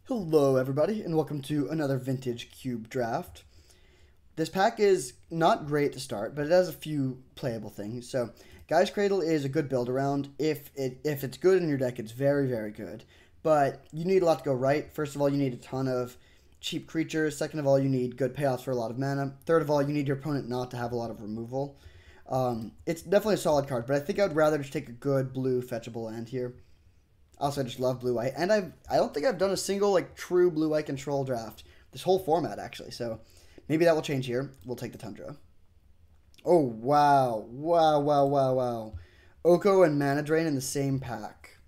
Hello everybody and welcome to another vintage cube draft. This pack is not great to start, but it has a few playable things. So Guy's Cradle is a good build around. If it's good in your deck, it's very good. But you need a lot to go right. First of all, you need a ton of cheap creatures. Second of all, you need good payoffs for a lot of mana. Third of all, you need your opponent not to have a lot of removal. It's definitely a solid card, but I think I would rather just take a good blue fetchable land here. Also, I just love blue-white, and I don't think I've done a single true blue-white control draft this whole format actually. So maybe that will change here. We'll take the Tundra. Oh wow! Oko and Mana Drain in the same pack.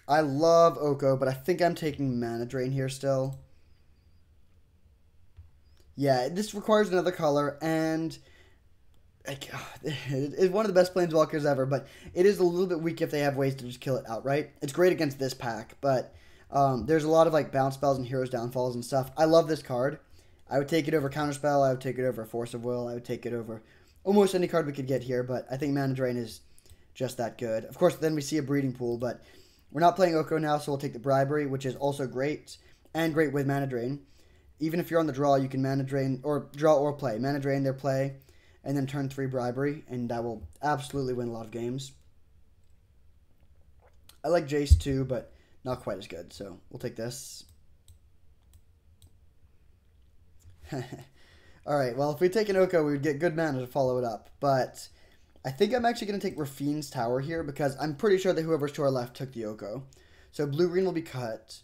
I love Oko, but I think I'm taking Mana Drain here still. Yeah, this requires another color, and it's one of the best planeswalkers ever, but it is a little bit weak if they have ways to just kill it outright. It's great against this pack, but there's a lot of bounce spells and heroes downfalls and stuff. I love this card. I would take it over Counterspell. I would take it over Force of Will. I would take it over almost any card we could get here, but I think Mana Drain is just that good. Of course, then we see a Breeding Pool, but we're not playing Oko now, so we'll take the Bribery, which is also great, and great with Mana Drain. Even if you're on the draw, you can Mana Drain, or draw or play. Mana Drain their play, and then turn 3 Bribery, and that will absolutely win a lot of games. I like Jace too, but not quite as good, so we'll take this. Alright, well, if we take an Oko, we would get good mana to follow it up, but I think I'm actually going to take Rafine's Tower here, because I'm pretty sure that whoever's to our left took the Oko. So blue-green will be cut.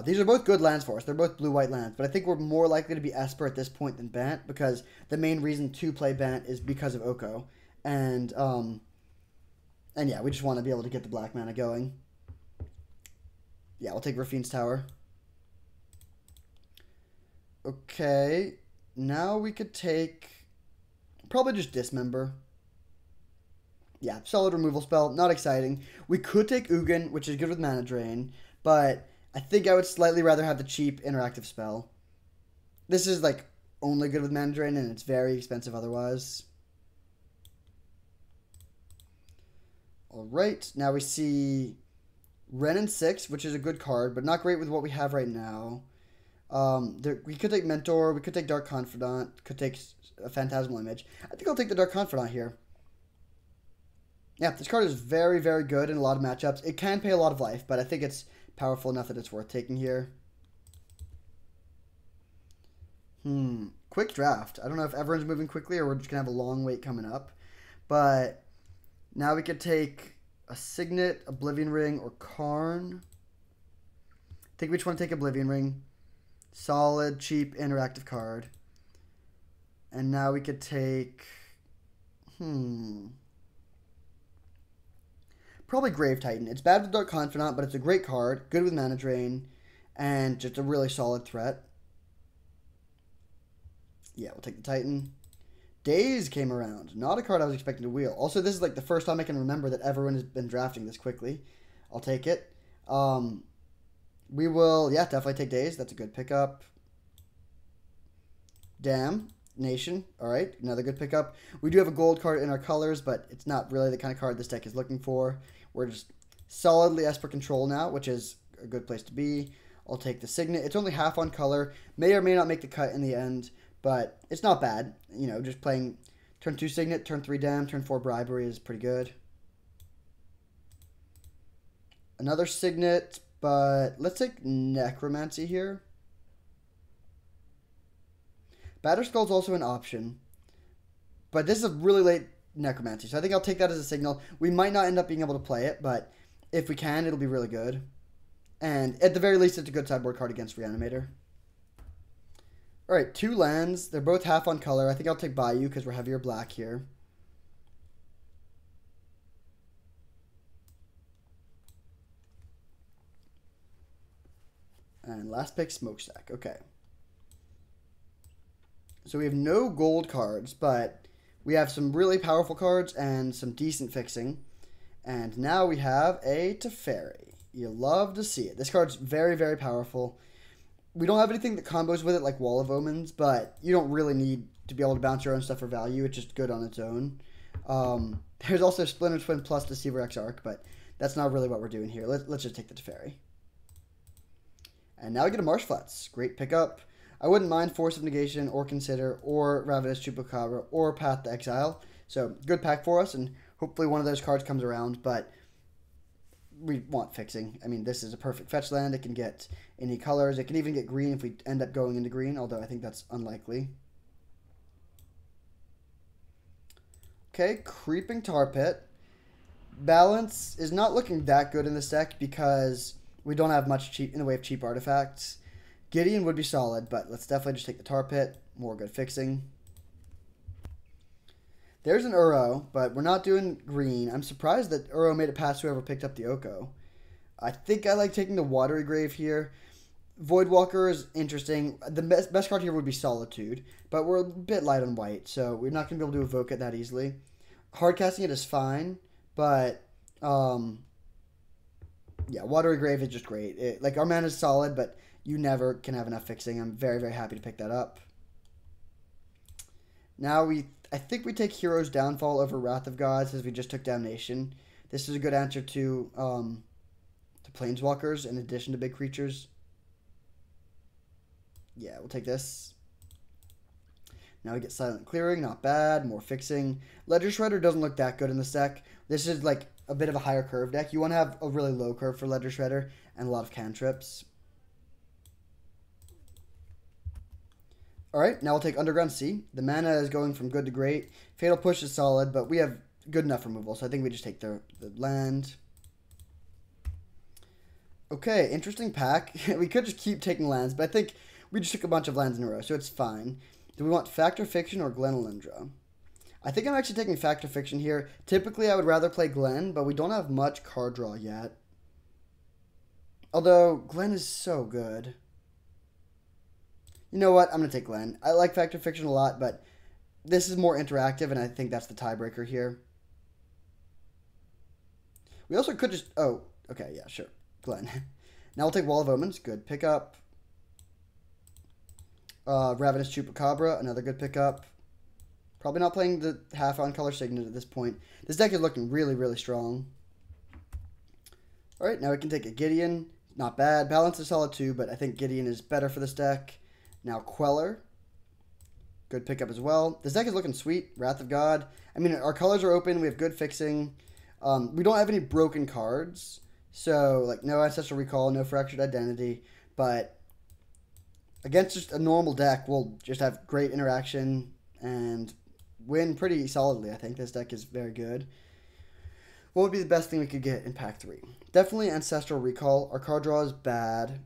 These are both good lands for us. They're both blue-white lands, but I think we're more likely to be Esper at this point than Bant, because the main reason to play Bant is because of Oko. And yeah, we just want to be able to get the black mana going. Yeah, we'll take Rafine's Tower. Okay, now we could take probably just Dismember. Yeah, solid removal spell, not exciting. We could take Ugin, which is good with Mana Drain, but I think I would slightly rather have the cheap interactive spell. This is only good with Mana Drain, and it's very expensive otherwise. Alright, now we see Renin 6, which is a good card, but not great with what we have right now. We could take Mentor, we could take Dark Confidant, could take a Phantasmal Image. I think I'll take the Dark Confidant here. Yeah, this card is very good in a lot of matchups. It can pay a lot of life, but I think it's powerful enough that it's worth taking here. Quick draft. I don't know if everyone's moving quickly or we're just going to have a long wait coming up. But now we could take a Signet, Oblivion Ring, or Karn. I think we just want to take Oblivion Ring. Solid, cheap, interactive card. And now we could take... Probably Grave Titan. It's bad with Dark Confidant, but it's a great card. Good with Mana Drain. And just a really solid threat. Yeah, we'll take the Titan. Daze came around. Not a card I was expecting to wheel. Also, this is the first time I can remember that everyone has been drafting this quickly. I'll take it. We will, yeah, definitely take Daze. That's a good pickup. Damn. Nation. Alright, another good pickup. We do have a gold card in our colors, but it's not really the kind of card this deck is looking for. We're just solidly Esper Control now, which is a good place to be. I'll take the Signet. It's only half on color. May or may not make the cut in the end, but it's not bad. You know, just playing turn 2 Signet, turn 3 Dam, turn 4 Bribery is pretty good. Another Signet, but let's take Necromancy here. Batterskull's also an option, but this is a really late Necromancy, so I think I'll take that as a signal. We might not end up being able to play it, but if we can, it'll be really good. And at the very least, it's a good sideboard card against Reanimator. Alright, 2 lands. They're both half on color. I think I'll take Bayou because we're heavier black here. And last pick, Smokestack. Okay. So we have no gold cards, but we have some really powerful cards and some decent fixing. And now we have a Teferi. You love to see it. This card's very powerful. We don't have anything that combos with it like Wall of Omens, but you don't really need to be able to bounce your own stuff for value. It's just good on its own. There's also Splinter Twin plus Deceiver Exarch, but that's not really what we're doing here. Let's just take the Teferi. And now we get a Marsh Flats. Great pickup. I wouldn't mind Force of Negation or Consider or Ravenous Chupacabra or Path to Exile. So good pack for us, and hopefully one of those cards comes around, but we want fixing. I mean, this is a perfect fetch land. It can get any colors. It can even get green if we end up going into green, although I think that's unlikely. Okay, Creeping Tar Pit. Balance is not looking that good in this deck because we don't have much cheap in the way of cheap artifacts. Gideon would be solid, but let's definitely just take the Tar Pit. More good fixing. There's an Uro, but we're not doing green. I'm surprised that Uro made it past whoever picked up the Oko. I think I like taking the Watery Grave here. Voidwalker is interesting. The best card here would be Solitude, but we're a bit light on white, so we're not going to be able to evoke it that easily. Hardcasting it is fine, but yeah, Watery Grave is just great. Like, our mana is solid, but you never can have enough fixing. I'm very, very happy to pick that up. Now I think we take Hero's Downfall over Wrath of God since we just took Damnation. This is a good answer to Planeswalkers in addition to big creatures. Yeah, we'll take this. Now we get Silent Clearing, not bad. More fixing. Ledger Shredder doesn't look that good in this deck. This is like a bit of a higher curve deck. You want to have a really low curve for Ledger Shredder and a lot of cantrips. Alright, now we'll take Underground Sea. The mana is going from good to great. Fatal Push is solid, but we have good enough removal, so I think we just take the land. Okay, interesting pack. We could just keep taking lands, but I think we just took a bunch of lands in a row, so it's fine. Do we want Fact or Fiction or Glen Elendra? I think I'm actually taking Fact or Fiction here. Typically, I would rather play Glen, but we don't have much card draw yet. Although, Glen is so good. You know what? I'm going to take Glen. I like Fact or Fiction a lot, but this is more interactive, and I think that's the tiebreaker here. We also could just... Oh, okay, yeah, sure. Glen. Now we'll take Wall of Omens. Good pickup. Ravenous Chupacabra, another good pickup. Probably not playing the half-on color Signet at this point. This deck is looking really, really strong. Alright, now we can take a Gideon. Not bad. Balance is solid too, but I think Gideon is better for this deck. Now Queller. Good pickup as well. This deck is looking sweet. Wrath of God. I mean, our colors are open. We have good fixing. We don't have any broken cards. So, like, no Ancestral Recall, no Fractured Identity. But against just a normal deck, we'll just have great interaction and win pretty solidly, I think. This deck is very good. What would be the best thing we could get in Pack 3? Definitely Ancestral Recall. Our card draw is bad.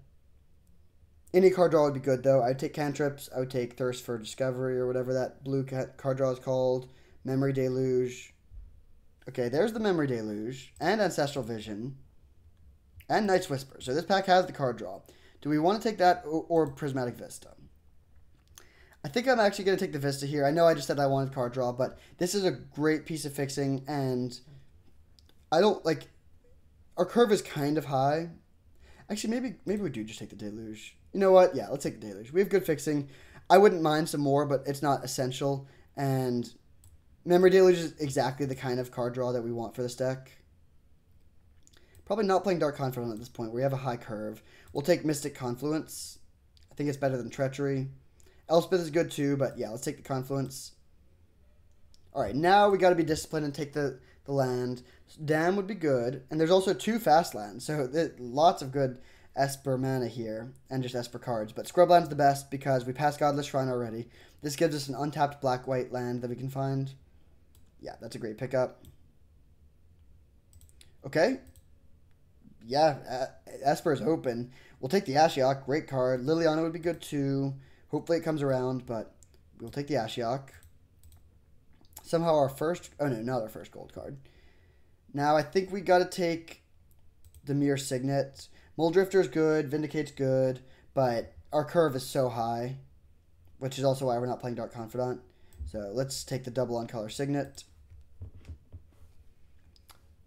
Any card draw would be good, though. I would take Cantrips. I would take Thirst for Discovery or whatever that blue card draw is called. Memory Deluge. Okay, there's the Memory Deluge. And Ancestral Vision. And Night's Whisper. So this pack has the card draw. Do we want to take that or Prismatic Vista? I think I'm actually going to take the Vista here. I know I just said I wanted card draw, but this is a great piece of fixing, and I don't, like, our curve is kind of high. Actually, maybe we do just take the Deluge. You know what? Yeah, let's take the Deluge. We have good fixing. I wouldn't mind some more, but it's not essential, and Memory Deluge is exactly the kind of card draw that we want for this deck. Probably not playing Dark Confidant at this point. We have a high curve. We'll take Mystic Confluence. I think it's better than Treachery. Elspeth is good too, but yeah, let's take the Confluence. Alright, now we got to be disciplined and take the land. Dam would be good. And there's also 2 fast lands, so lots of good Esper mana here, and just Esper cards. But Scrubland's the best because we passed Godless Shrine already. This gives us an untapped black-white land that we can find. Yeah, that's a great pickup. Okay. Yeah, Esper is open. We'll take the Ashiok. Great card. Liliana would be good too. Hopefully it comes around, but we'll take the Ashiok. Somehow our first... Oh, no, not our first gold card. Now, I think we got to take the Dimir Signet. Muldrifter's good. Vindicate's good. But our curve is so high, which is also why we're not playing Dark Confidant. So let's take the double on color Signet.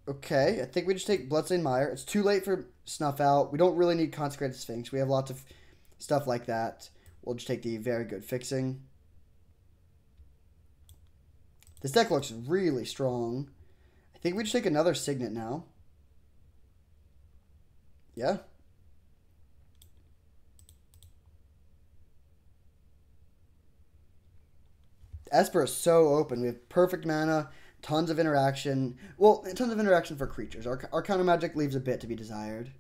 Okay, I think we just take Bloodstained Mire. It's too late for Snuff Out. We don't really need Consecrated Sphinx. We have lots of stuff like that. We'll just take the very good fixing. This deck looks really strong. think we just take another Signet now. Yeah. Esper is so open. We have perfect mana, tons of interaction. Well, tons of interaction for creatures. Our counter magic leaves a bit to be desired.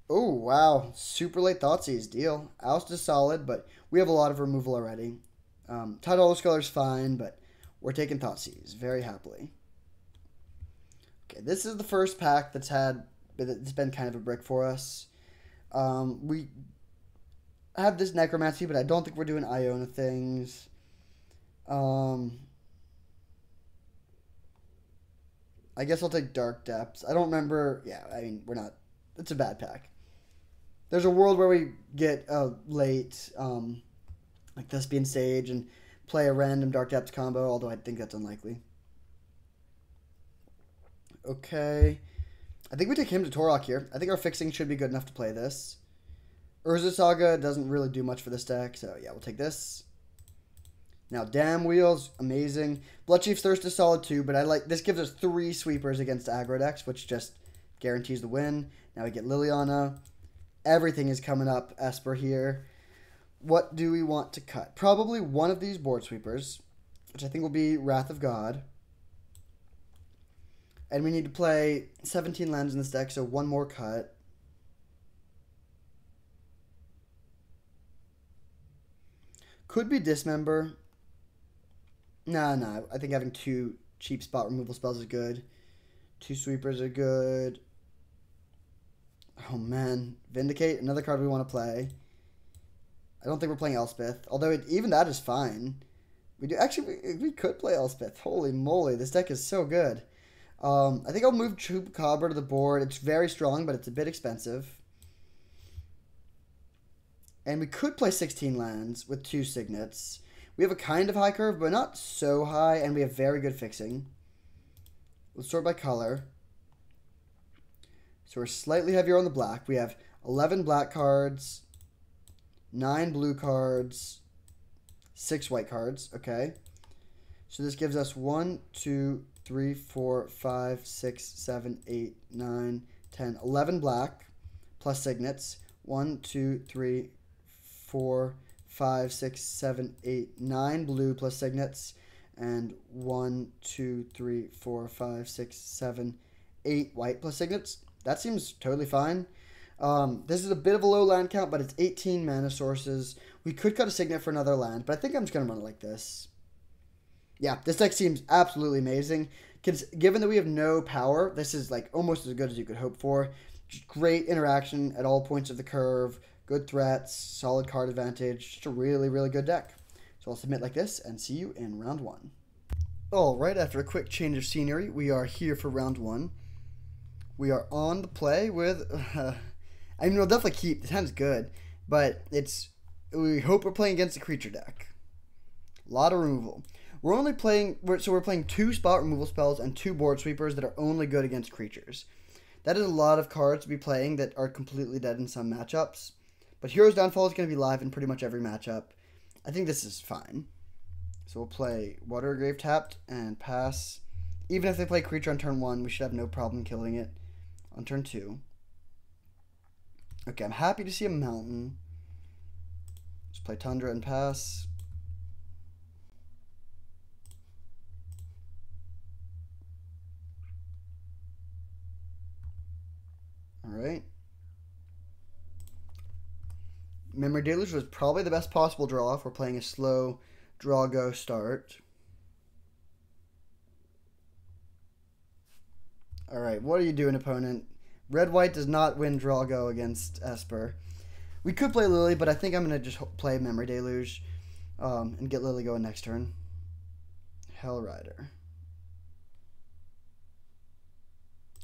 Oh, wow. Super late Thoughtseize. Deal. Oust is solid, but we have a lot of removal already. Tidal Scholar's fine, but we're taking Thoughtseize very happily. Okay, this is the first pack it's been kind of a brick for us. We have this Necromancy, but I don't think we're doing Iona things. I guess I'll take Dark Depths. I don't remember. Yeah, I mean, we're not. It's a bad pack. There's a world where we get a late, like Thespian Sage and play a random Dark Depths combo, although I think that's unlikely. Okay. I think we take Hymn to Torok here. I think our fixing should be good enough to play this. Urza Saga doesn't really do much for this deck, so yeah, we'll take this. Now, Dam Wheels, amazing. Bloodchief's Thirst is solid too, but this gives us 3 sweepers against aggro decks, which just guarantees the win. Now we get Liliana. Everything is coming up Esper here. What do we want to cut? Probably one of these board sweepers, which I think will be Wrath of God. And we need to play 17 lands in this deck, so one more cut. Could be Dismember. Nah. I think having 2 cheap spot removal spells is good. 2 sweepers are good. Oh, man. Vindicate, another card we want to play. I don't think we're playing Elspeth, although even that is fine. We could play Elspeth. Holy moly, this deck is so good. I think I'll move Chupacabra to the board. It's very strong, but it's a bit expensive. And we could play 16 lands with 2 Signets. We have a kind of high curve, but not so high, and we have very good fixing. Let's sort by color. So we're slightly heavier on the black. We have 11 black cards, 9 blue cards, 6 white cards. Okay. So this gives us 1, 2, 3, 4, 5, 6, 7, 8, 9, 10, 11 black plus Signets. 1, 2, 3, 4, 5, 6, 7, 8, 9 blue plus Signets. And 1, 2, 3, 4, 5, 6, 7, 8 white plus Signets. That seems totally fine. This is a bit of a low land count, but it's 18 mana sources. We could cut a Signet for another land, but I think I'm just going to run it like this. Yeah, this deck seems absolutely amazing. Given that we have no power, this is like almost as good as you could hope for. Just great interaction at all points of the curve. Good threats, solid card advantage. Just a really, really good deck. So I'll submit like this and see you in round 1. Alright, after a quick change of scenery, we are here for round 1. We are on the play with... I mean, we'll definitely keep. This hand's good. But we hope we're playing against a creature deck. A lot of removal. We're playing 2 spot removal spells and 2 board sweepers that are only good against creatures. That is a lot of cards to be playing that are completely dead in some matchups. But Hero's Downfall is going to be live in pretty much every matchup. I think this is fine. So we'll play Watergrave tapped and pass. Even if they play creature on turn 1, we should have no problem killing it on turn 2. Okay, I'm happy to see a mountain. Let's play Tundra and pass. Alright. Memory Deluge was probably the best possible draw if we're playing a slow draw-go start. Alright, what are you doing, opponent? Red-white does not win draw-go against Esper. We could play Lily, but I think I'm going to just play Memory Deluge and get Lily going next turn. Hellrider.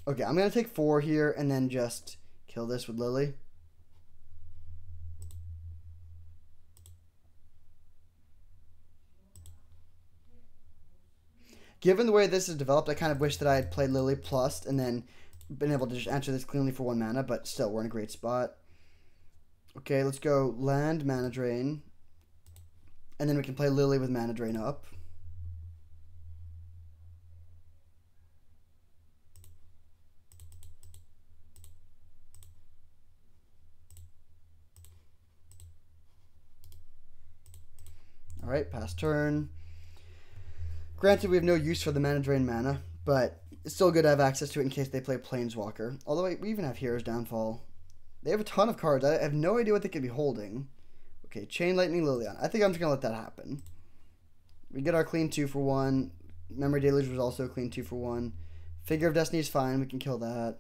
Okay, I'm going to take 4 here and then just kill this with Lily. Given the way this is developed, I kind of wish that I had played Lily plus and then been able to just answer this cleanly for 1 mana, but still, we're in a great spot. Okay, let's go land, Mana Drain. And then we can play Lily with Mana Drain up. Alright, pass turn. Granted, we have no use for the mana drain mana, but it's still good to have access to it in case they play Planeswalker. Although we even have Hero's Downfall. They have a ton of cards. I have no idea what they could be holding. Okay, Chain Lightning Liliana. I think I'm just going to let that happen. We get our clean 2 for 1. Memory Deluge was also a clean 2 for 1. Figure of Destiny is fine. We can kill that.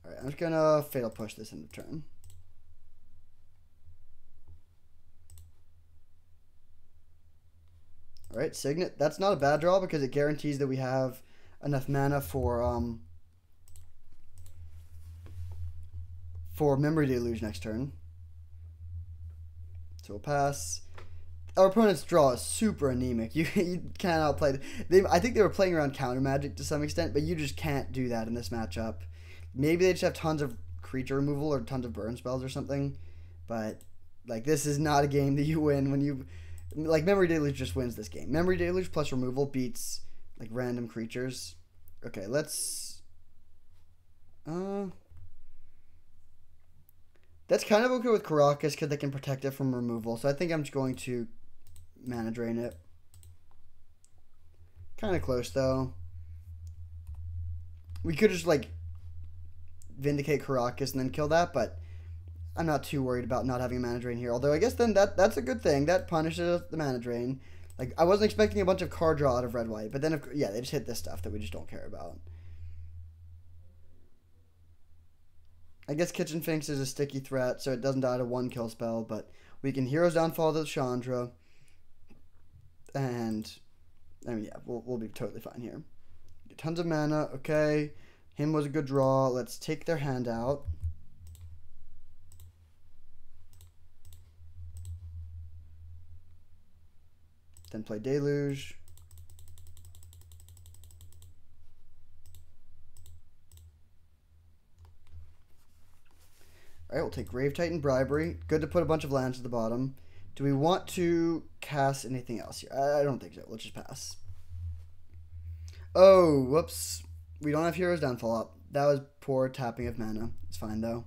Alright, I'm just going to Fatal Push this into turn. Alright, Signet. That's not a bad draw because it guarantees that we have enough mana for Memory Deluge next turn. So we'll pass. Our opponent's draw is super anemic. You cannot play. I think they were playing around counter magic to some extent, but you just can't do that in this matchup. Maybe they just have tons of creature removal or tons of burn spells or something. But like this is not a game that you win when you like Memory Deluge just wins this game. Memory Deluge plus removal beats like random creatures. Okay, let's that's kind of okay with Karakas because they can protect it from removal. So I think I'm just going to mana drain it. Kind of close though. We could just like Vindicate Karakas and then kill that, but I'm not too worried about not having a mana drain here. Although I guess then that's a good thing. That punishes the mana drain. Like I wasn't expecting a bunch of card draw out of red white, but then yeah, they just hit this stuff that we just don't care about. I guess Kitchen Finks is a sticky threat, so it doesn't die to 1 kill spell, but we can Hero's Downfall to Chandra. And I mean, yeah, we'll be totally fine here. Get tons of mana, okay. Him was a good draw. Let's take their hand out. Then play Deluge. Alright, we'll take Grave Titan Bribery. Good to put a bunch of lands at the bottom. Do we want to cast anything else here? I don't think so. Let's just pass. Oh, whoops. We don't have Hero's Downfall up. That was poor tapping of mana. It's fine, though.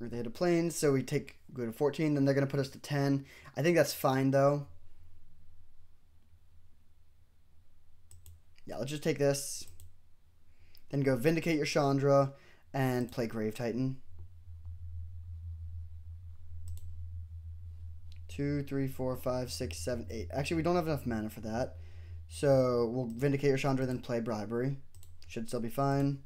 They hit a plane, so we go to 14, then they're going to put us to 10. I think that's fine, though. Yeah, let's just take this. Then go Vindicate your Chandra and play Grave Titan. 2, 3, 4, 5, 6, 7, 8. Actually, we don't have enough mana for that. So we'll Vindicate your Chandra, then play Bribery. Should still be fine.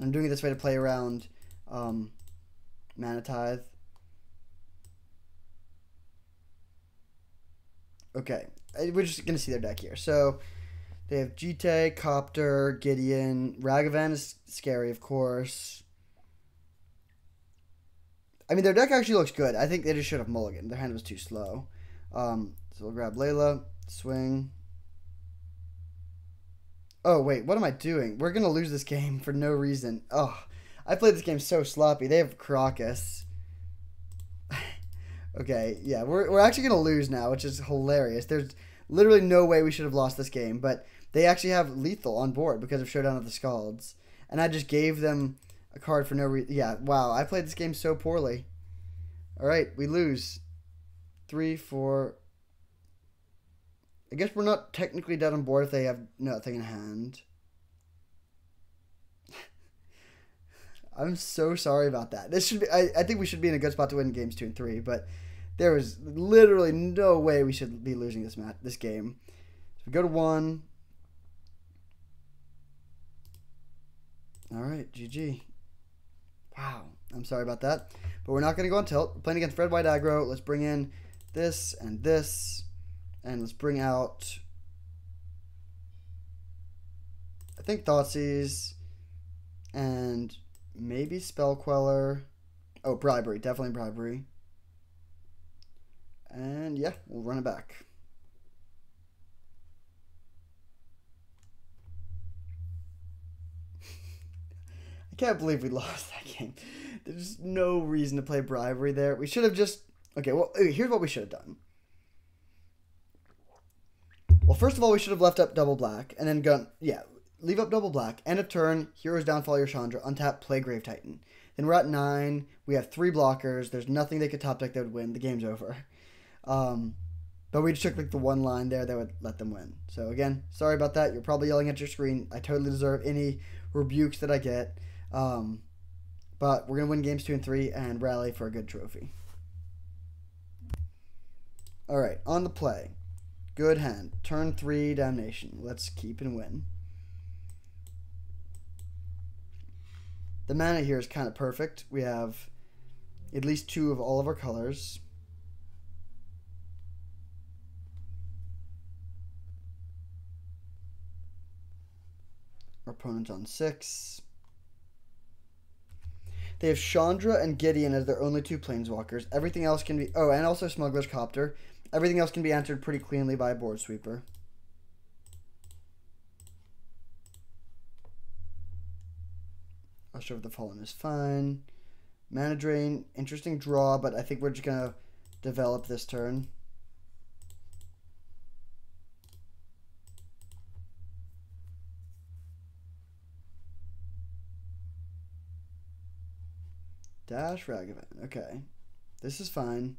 I'm doing it this way to play around Mana Tithe. Okay, we're just going to see their deck here. So they have Jite, Copter, Gideon. Ragavan is scary, of course. I mean, their deck actually looks good. I think they just should have mulliganed. Their hand was too slow. So we'll grab Layla, swing. Oh, wait, what am I doing? We're going to lose this game for no reason. Oh, I played this game so sloppy. They have Karakas. Okay, yeah, we're actually going to lose now, which is hilarious. There's literally no way we should have lost this game, but they actually have Lethal on board because of Showdown of the Scalds. And I just gave them a card for no reason. Yeah, wow, I played this game so poorly. All right, we lose. 3, 4... I guess we're not technically dead on board if they have nothing in hand. I'm so sorry about that. This should be. I think we should be in a good spot to win games 2 and 3, but there was literally no way we should be losing this game. So we go to 1. All right, GG. Wow, I'm sorry about that, but we're not going to go on tilt. We're playing against red white aggro. Let's bring in this and this. And let's bring out, I think, Thoughtseize and maybe Spell Queller. Oh, Bribery. Definitely Bribery. And yeah, we'll run it back. I Can't believe we lost that game. There's no reason to play Bribery there. We should have just... Okay, well, here's what we should have done. Well, first of all, we should have left up double black, and then gone... Yeah, leave up double black. End of turn, Hero's Downfall, your Chandra. Untap, play Grave Titan. Then we're at 9. We have 3 blockers. There's nothing they could top deck that would win. The game's over. But we just took like the one line there that would let them win. So again, sorry about that. You're probably yelling at your screen. I totally deserve any rebukes that I get. But we're going to win games 2 and 3 and rally for a good trophy. All right, on the play. Good hand. Turn 3, Damnation. Let's keep and win. The mana here is kind of perfect. We have at least 2 of all of our colors. Our opponent on 6. They have Chandra and Gideon as their only 2 planeswalkers. Everything else can be... Oh, and also Smuggler's Copter. Everything else can be answered pretty cleanly by a board sweeper. Usher of the Fallen is fine. Mana Drain, interesting draw, but I think we're just going to develop this turn. Dash Ragavan. Okay. This is fine.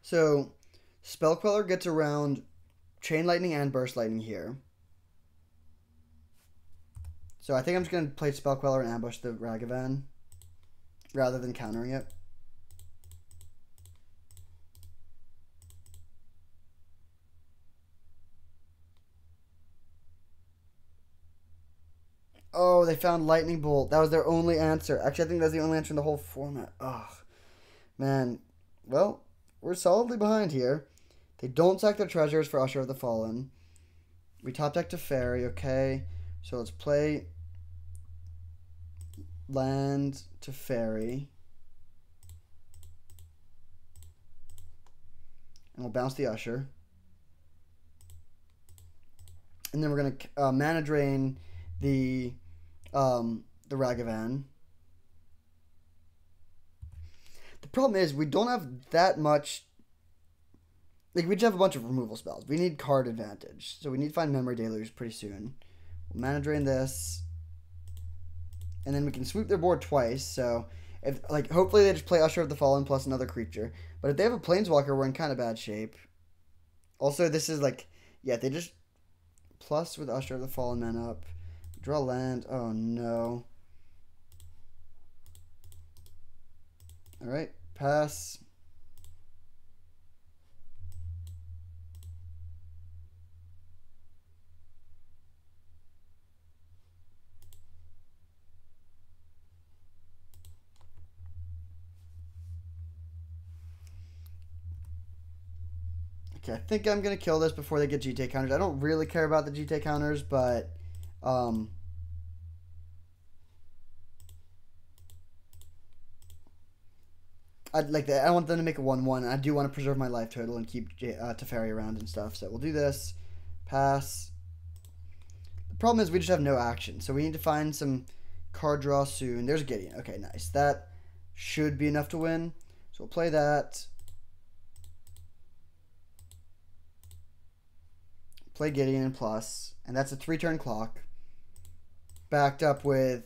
So, Spell Queller gets around Chain Lightning and Burst Lightning here. So I think I'm just going to play Spell Queller and ambush the Ragavan rather than countering it. Oh, they found Lightning Bolt. That was their only answer. Actually, I think that's the only answer in the whole format. Ugh. Man. Well, we're solidly behind here. They don't sack their treasures for Usher of the Fallen. We top deck to Fairy, okay. So let's play land to Fairy. And we'll bounce the Usher. And then we're going to mana drain the Ragavan. The problem is we don't have that much... Like, we just have a bunch of removal spells. We need card advantage. So we need to find Memory Deluge pretty soon. We'll mana drain this. And then we can sweep their board twice. So, if like, hopefully they just play Usher of the Fallen plus another creature. But if they have a Planeswalker, we're in kind of bad shape. Also, this is like... Yeah, they just... Plus with Usher of the Fallen mana up. Draw land. Oh, no. Alright, pass. Okay, I think I'm going to kill this before they get GTA counters. I don't really care about the GTA counters, but... I'd like that. I want them to make a 1/1. I do want to preserve my life total and keep Teferi around and stuff. So we'll do this. Pass. The problem is we just have no action. So we need to find some card draw soon. There's Gideon. Okay, nice. That should be enough to win. So we'll play that. Play Gideon and plus. And that's a 3-turn clock. Backed up with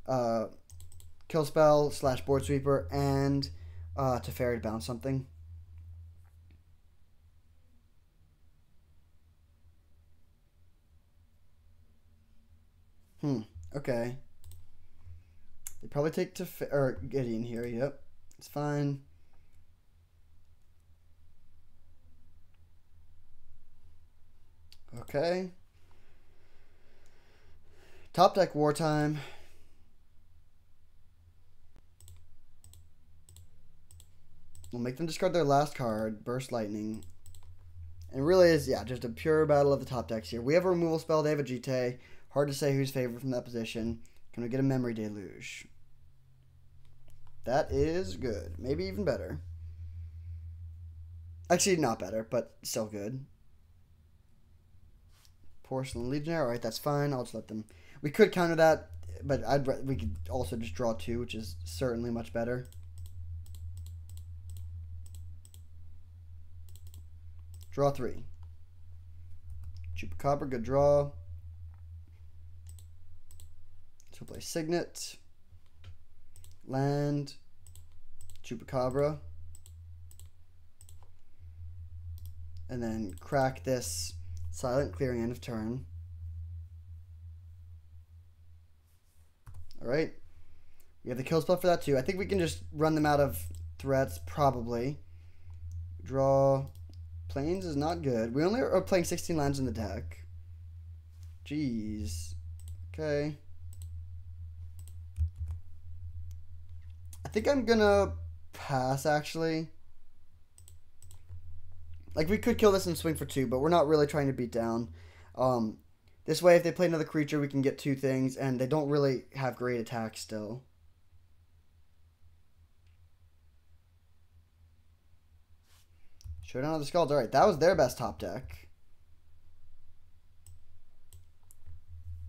Kill Spell / Board Sweeper and... Teferi to bounce something. Okay. They probably take Gideon here. Yep. It's fine. Okay. Top deck Wartime. We'll make them discard their last card, Burst Lightning. And it really is, yeah, just a pure battle of the top decks here. We have a removal spell, they have a GT. Hard to say who's favored from that position. Can we get a memory deluge? That is good. Maybe even better. Actually, not better, but still good. Porcelain Legionnaire. Alright, that's fine. I'll just let them... We could counter that, but we could also just draw 2, which is certainly much better. Draw 3. Chupacabra, good draw. So we'll play Signet. Land. Chupacabra. And then crack this silent clearing end of turn. Alright. We have the kill spell for that too. I think we can just run them out of threats, probably. Draw. Plains is not good. We only are playing 16 lands in the deck. Jeez. Okay. I think I'm gonna pass, actually. Like, we could kill this and swing for 2, but we're not really trying to beat down. This way, if they play another creature, we can get 2 things, and they don't really have great attack still. Showdown of the Skalds. Alright, that was their best top deck.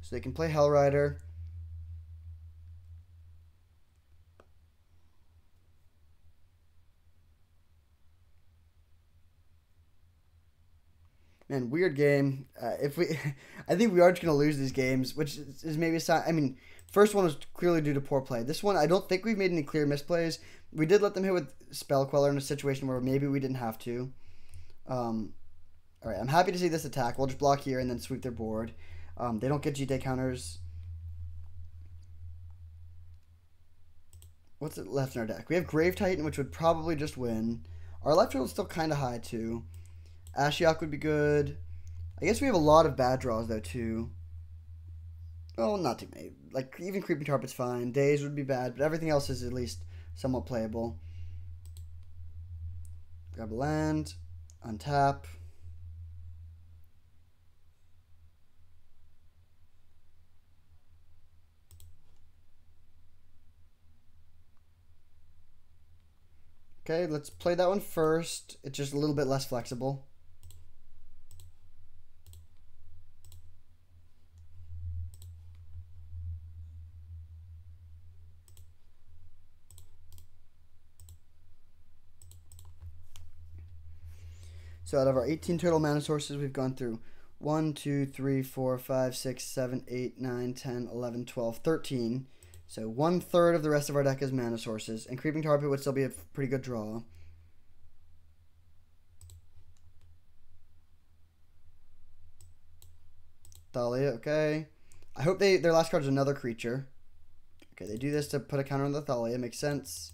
So they can play Hellrider. Man, weird game. If we, I think we are just gonna lose these games, which is maybe a sign. I mean, first one was clearly due to poor play. This one, I don't think we've made any clear misplays. We did let them hit with Spell Queller in a situation where maybe we didn't have to. All right, I'm happy to see this attack. We'll just block here and then sweep their board. They don't get GT counters. What's it left in our deck? We have Grave Titan, which would probably just win. Our left field is still kind of high too. Ashiok would be good. I guess we have a lot of bad draws, though, too. Well, not too many. Like, even Creeping Tarpet's fine. Daze would be bad, but everything else is at least somewhat playable. Grab a land. Untap. Okay, let's play that one first. It's just a little bit less flexible. So out of our 18 total mana sources, we've gone through 1, 2, 3, 4, 5, 6, 7, 8, 9, 10, 11, 12, 13. So 1/3 of the rest of our deck is mana sources. And Creeping Tarpet would still be a pretty good draw. Thalia, okay. I hope their last card is another creature. Okay, they do this to put a counter on the Thalia. Makes sense.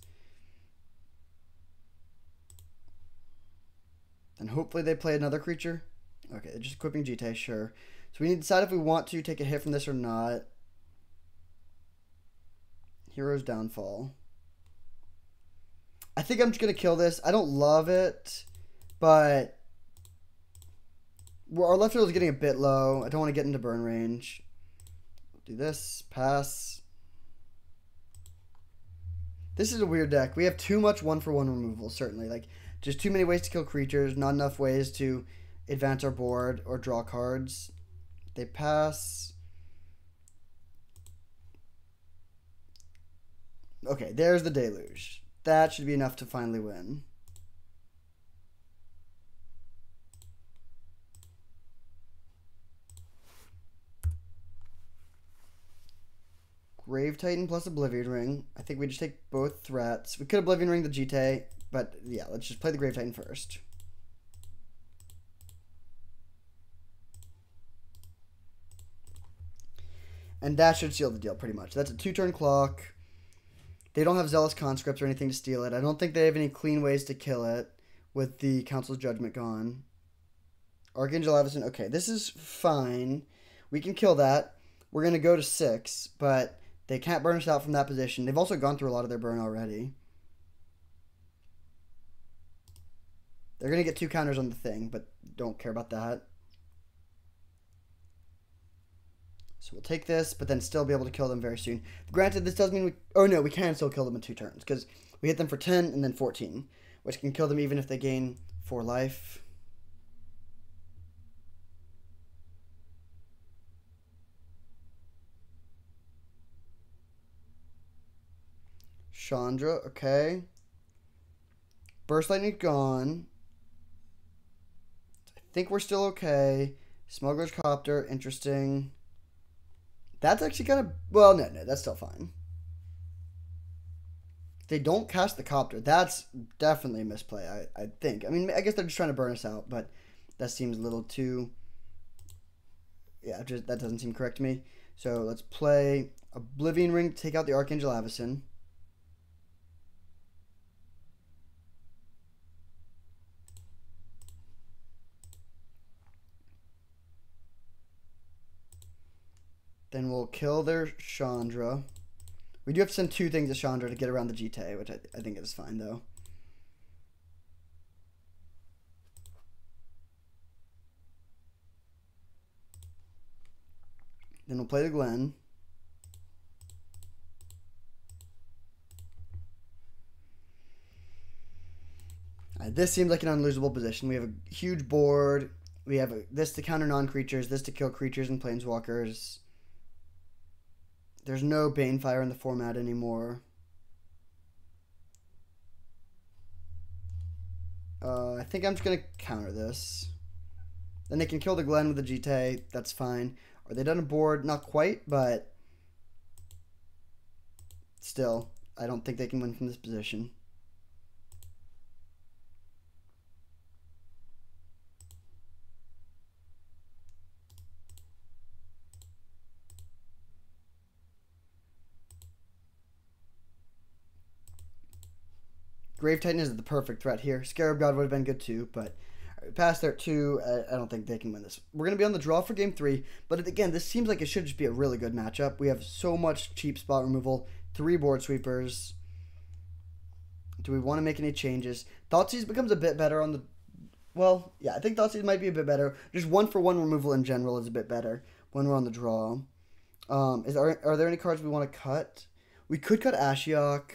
And hopefully they play another creature. Okay, they're just equipping Jite, sure. So we need to decide if we want to take a hit from this or not. Hero's Downfall. I think I'm just going to kill this. I don't love it, but our left field is getting a bit low. I don't want to get into burn range. Do this. Pass. This is a weird deck. We have too much 1-for-1 removal, certainly. Like, just too many ways to kill creatures, not enough ways to advance our board or draw cards. They pass. Okay, there's the Deluge. That should be enough to finally win. Grave Titan plus Oblivion Ring. I think we just take both threats. We could Oblivion Ring the Jite, but yeah, let's just play the Grave Titan first. And that should seal the deal pretty much. That's a 2-turn clock. They don't have Zealous Conscripts or anything to steal it. I don't think they have any clean ways to kill it with the Council's Judgment gone. Archangel Avacyn. Okay, this is fine. We can kill that. We're going to go to 6, but they can't burn us out from that position. They've also gone through a lot of their burn already. They're going to get 2 counters on the thing, but don't care about that. So we'll take this, but then still be able to kill them very soon. Granted, this does mean we... Oh, no, we can still kill them in 2 turns, because we hit them for 10 and then 14, which can kill them even if they gain 4 life. Chandra, okay. Burst Lightning gone. I think we're still okay. Smuggler's Copter, interesting. That's actually kind of... Well, no, that's still fine. If they don't cast the Copter, that's definitely a misplay, I think. I mean, I guess they're just trying to burn us out, but that seems a little too... Yeah, that doesn't seem correct to me. So let's play Oblivion Ring, take out the Archangel Avacyn. Then we'll kill their Chandra. We do have to send 2 things to Chandra to get around the Jitte, which I think is fine, though. Then we'll play the Glen. This seems like an unlosable position. We have a huge board. We have this to counter non-creatures, this to kill creatures and planeswalkers. There's no Banefire in the format anymore. I think I'm just going to counter this. Then they can kill the Glen with the Jitte. That's fine. Are they done a board? Not quite, but still, I don't think they can win from this position. Grave Titan is the perfect threat here. Scarab God would have been good too, but past their 2, I don't think they can win this. We're going to be on the draw for game 3, but again, this seems like it should just be a really good matchup. We have so much cheap spot removal, 3 board sweepers. Do we want to make any changes? Thoughtseize becomes a bit better on the... Well, yeah, I think Thoughtseize might be a bit better. Just 1-for-1 removal in general is a bit better when we're on the draw. Are there any cards we want to cut? We could cut Ashiok.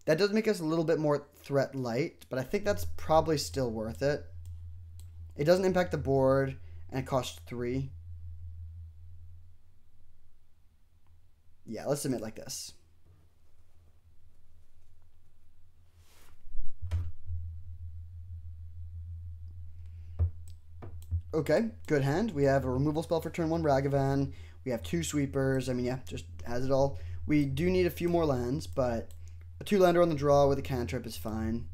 That does make us a little bit more threat light, but I think that's probably still worth it. It doesn't impact the board, and it costs 3. Yeah, let's submit like this. Okay, good hand. We have a removal spell for turn 1, Ragavan. We have 2 sweepers. I mean, yeah, just has it all. We do need a few more lands, but a 2-lander on the draw with a cantrip is fine.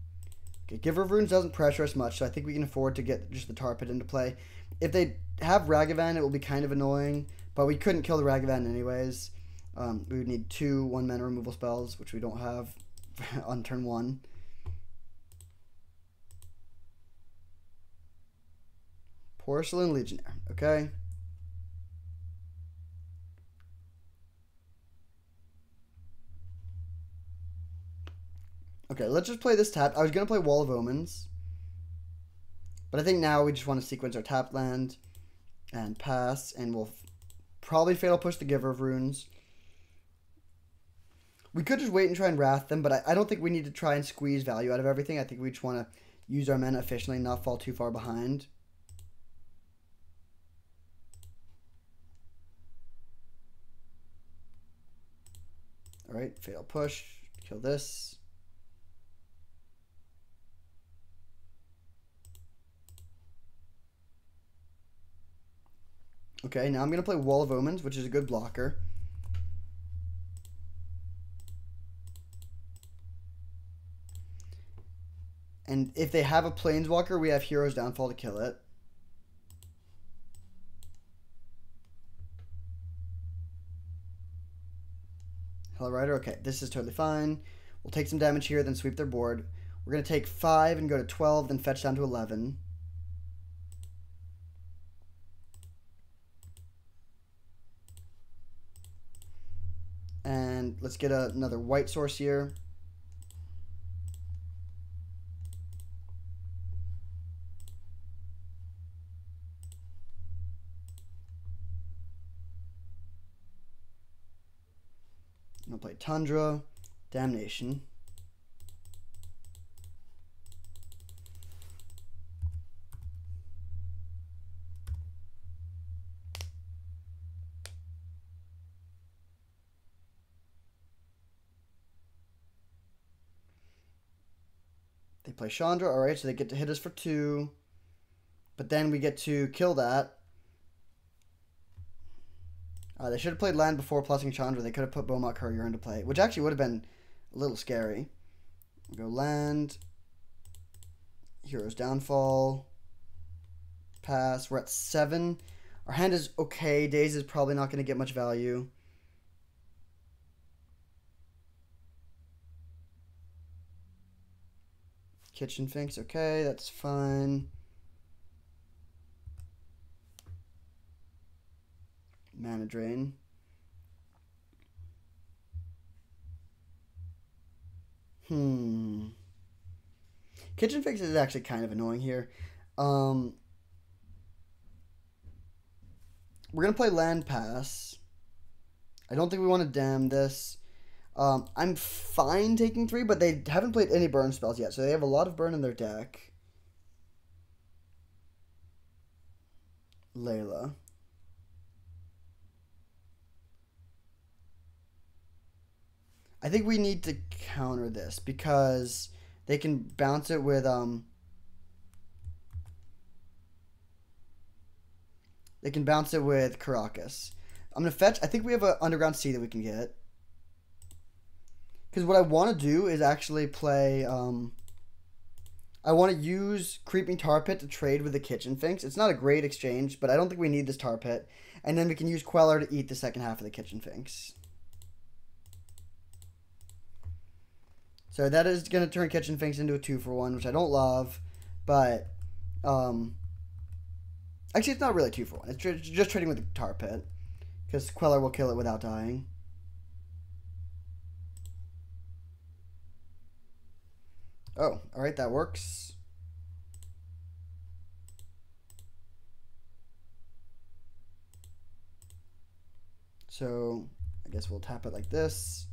Okay, Giver of Runes doesn't pressure us much, so I think we can afford to get just the Tar Pit into play. If they have Ragavan, it will be kind of annoying, but we couldn't kill the Ragavan anyways. We would need 2 1-mana removal spells, which we don't have on turn 1. Porcelain Legionnaire, okay. Okay, let's just play this tap. I was going to play Wall of Omens, but I think now we just want to sequence our tap land and pass, and we'll probably Fatal Push the Giver of Runes. We could just wait and try and Wrath them, but I don't think we need to try and squeeze value out of everything. I think we just want to use our mana efficiently and not fall too far behind. Alright, Fatal Push, kill this. Okay, now I'm going to play Wall of Omens, which is a good blocker. And if they have a Planeswalker, we have Hero's Downfall to kill it. Hello Rider, okay, this is totally fine. We'll take some damage here, then sweep their board. We're going to take 5 and go to 12, then fetch down to 11. And let's get another white source here. I'm going to play Tundra, Damnation. They play Chandra, alright, so they get to hit us for 2. But then we get to kill that. They should have played land before plusing Chandra. They could have put Bomat Courier into play, which actually would have been a little scary. We'll go land. Hero's Downfall. Pass. We're at 7. Our hand is okay. Daze is probably not going to get much value. Kitchen Finks, okay, that's fine. Mana Drain. Kitchen Finks is actually kind of annoying here. We're going to play Land Pass. I don't think we want to dam this. I'm fine taking 3, but they haven't played any burn spells yet, so they have a lot of burn in their deck. Layla. I think we need to counter this because they can bounce it with Karakas. I'm gonna fetch. I think we have an Underground Sea that we can get. Because what I want to do is actually play, I want to use Creeping Tar Pit to trade with the Kitchen Finks. It's not a great exchange, but I don't think we need this Tar Pit. And then we can use Queller to eat the second half of the Kitchen Finks. So that is going to turn Kitchen Finks into a 2-for-1, which I don't love. But, actually it's not really 2-for-1. It's just trading with the Tar Pit. Because Queller will kill it without dying. Oh, alright, that works. So, I guess we'll tap it like this.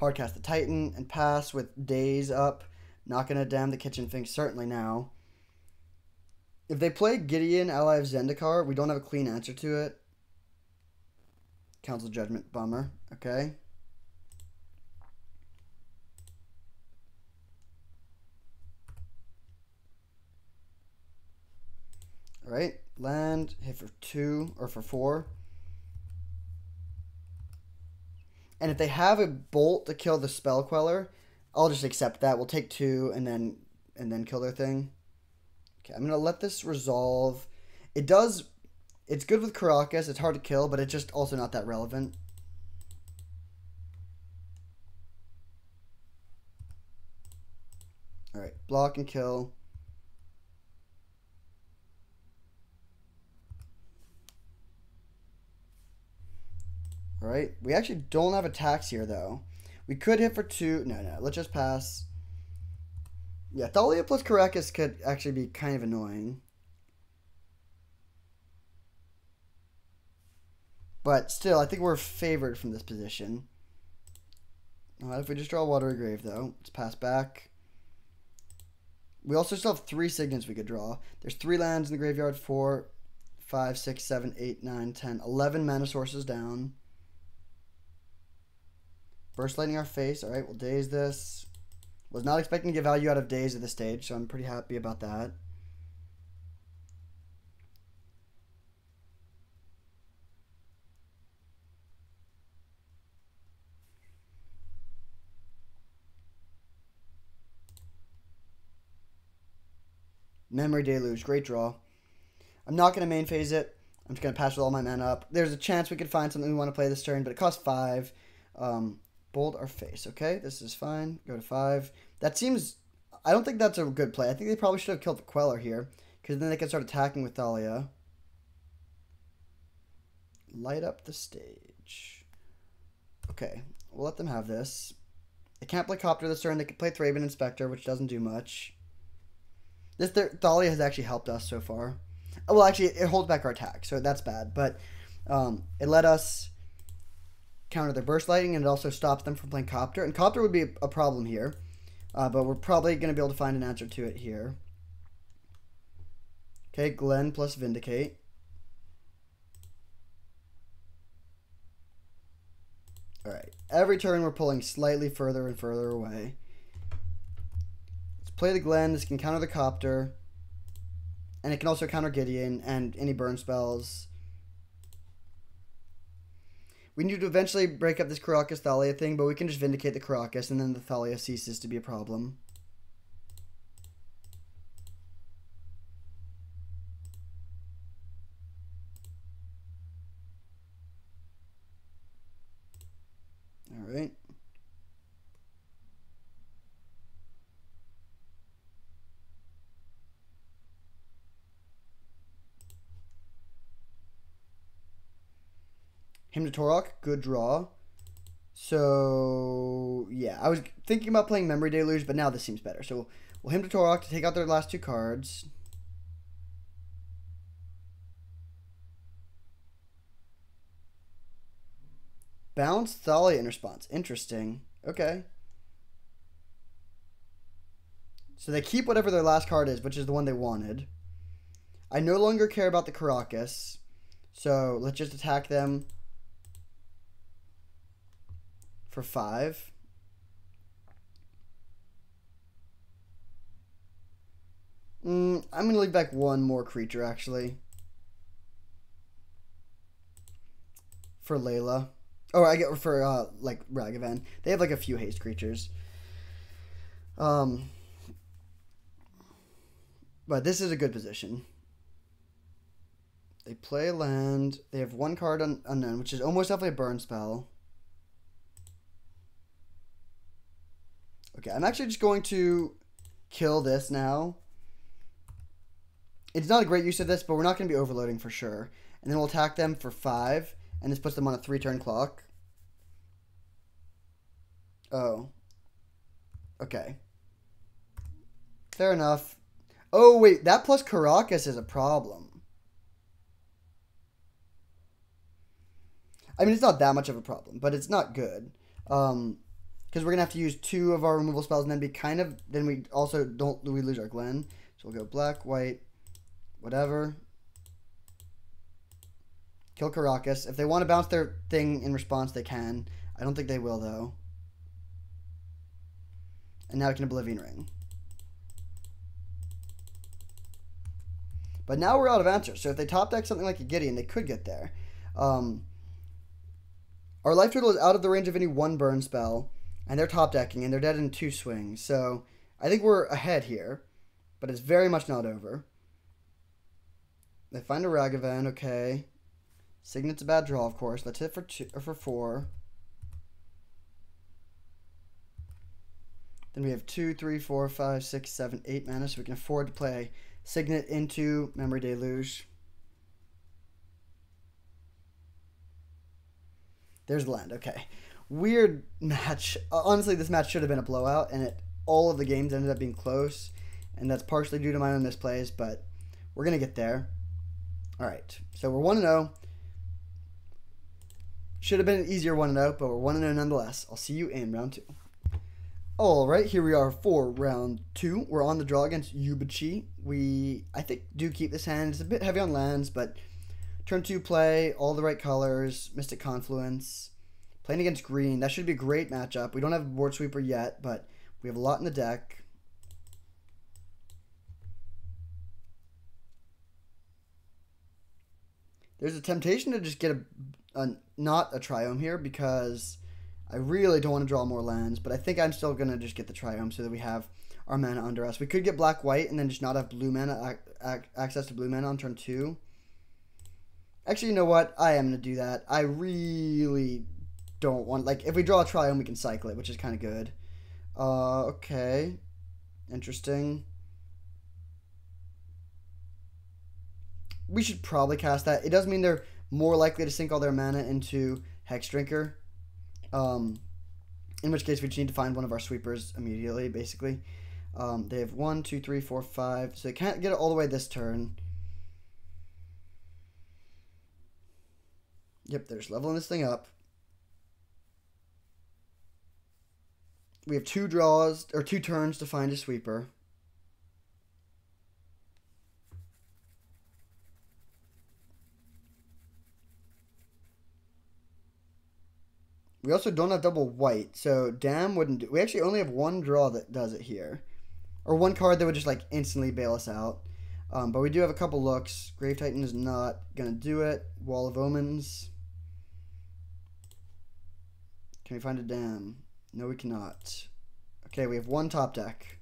Hardcast the Titan and pass with Daze up. Not going to dam the Kitchen Finks, certainly now. If they play Gideon, ally of Zendikar, we don't have a clean answer to it. Council Judgment, bummer. Okay. Alright, land, hit for 2, or for 4. And if they have a bolt to kill the Spell Queller, I'll just accept that. We'll take 2 and then kill their thing. Okay, I'm going to let this resolve. It's good with Karakas. It's hard to kill, but it's just also not that relevant. Alright, block and kill. Alright, we actually don't have attacks here, though. We could hit for 2. No, let's just pass. Yeah, Thalia plus Karakas could actually be kind of annoying. But still, I think we're favored from this position. If we just draw Watery Grave, though, let's pass back. We also still have 3 signets we could draw. There's 3 lands in the graveyard, 4, 5, 6, 7, 8, 9, 10, 11 mana sources down. Burst Lightning our face. Alright, we'll Daze this. Was not expecting to get value out of Daze at this stage, so I'm pretty happy about that. Memory Deluge, great draw. I'm not going to main phase it. I'm just going to pass with all my mana up. There's a chance we could find something we want to play this turn, but it costs 5. Bold our face, okay? This is fine. Go to 5. That seems... I don't think that's a good play. I think they probably should have killed the Queller here, because then they can start attacking with Thalia. Light up the stage. Okay, we'll let them have this. They can't play Copter this turn. They can play Thraben Inspector, which doesn't do much. Thalia has actually helped us so far. Well, actually, it holds back our attack, so that's bad. But it let us counter their Burst Lightning, and it also stops them from playing Copter. And Copter would be a problem here, but we're probably going to be able to find an answer to it here. Okay, Glen plus Vindicate. Alright, every turn we're pulling slightly further and further away. Let's play the Glen. This can counter the Copter. And it can also counter Gideon and any burn spells. We need to eventually break up this Karakas Thalia thing, but we can just Vindicate the Karakas and then the Thalia ceases to be a problem. Alright. Hymn to Torok, good draw. So, yeah, I was thinking about playing Memory Deluge, but now this seems better. So, we'll Hymn to Torok to take out their last 2 cards. Bounce Thalia in response. Interesting. Okay. So they keep whatever their last card is, which is the one they wanted. I no longer care about the Karakas. So let's just attack them for 5. I'm going to leave back 1 more creature, actually. For Layla. Oh, I get for, like, Ragavan. They have, like, a few haste creatures. But this is a good position. They play land. They have 1 card unknown, which is almost definitely a burn spell. Okay, I'm actually just going to kill this now. It's not a great use of this, but we're not going to be overloading for sure. And then we'll attack them for 5. And this puts them on a 3-turn clock. Oh. Okay. Fair enough. Oh, wait. That plus Karakas is a problem. I mean, it's not that much of a problem, but it's not good. Because we're going to have to use 2 of our removal spells and then be kind of... Then we also we lose our Glen. So we'll go black, white, whatever. Kill Karakas. If they want to bounce their thing in response, they can. I don't think they will, though. And now we can Oblivion Ring. But now we're out of answers. So if they top deck something like a Gideon, they could get there. Our life total is out of the range of any 1 burn spell. And they're top decking, and they're dead in 2 swings. So I think we're ahead here. But it's very much not over. They find a Ragavan, okay. Signet's a bad draw, of course. Let's hit for 2 or for 4. Then we have 2, 3, 4, 5, 6, 7, 8 mana, so we can afford to play Signet into Memory Deluge. There's the land, okay. Weird match. Honestly, this match should have been a blowout, and all of the games ended up being close, and that's partially due to my own misplays, but we're going to get there. All right, so we're 1-0. Should have been an easier 1-0, but we're 1-0 nonetheless. I'll see you in round 2. All right, here we are for round 2. We're on the draw against Yubichi. We, I think, do keep this hand. It's a bit heavy on lands, but turn 2 play, all the right colors, Mystic Confluence. Playing against green, that should be a great matchup. We don't have a board sweeper yet, but we have a lot in the deck. There's a temptation to just get not a Triome here because I really don't want to draw more lands, but I think I'm still going to just get the Triome so that we have our mana under us. We could get black-white and then just not have blue mana, access to blue mana on turn 2. Actually, you know what? I am going to do that. I really don't want... Like, if we draw a Triome, we can cycle it, which is kind of good. Okay. Interesting. We should probably cast that. It does mean they're more likely to sink all their mana into Hex Drinker. In which case we just need to find one of our sweepers immediately, basically. They have 1, 2, 3, 4, 5. So they can't get it all the way this turn. Yep, they're just leveling this thing up. We have 2 draws, or 2 turns to find a sweeper. We also don't have double white, so Dam wouldn't do. We actually only have 1 draw that does it here. Or 1 card that would just like instantly bail us out. But we do have a couple looks. Grave Titan is not going to do it. Wall of Omens. Can we find a Dam? No, we cannot. Okay, we have 1 top deck.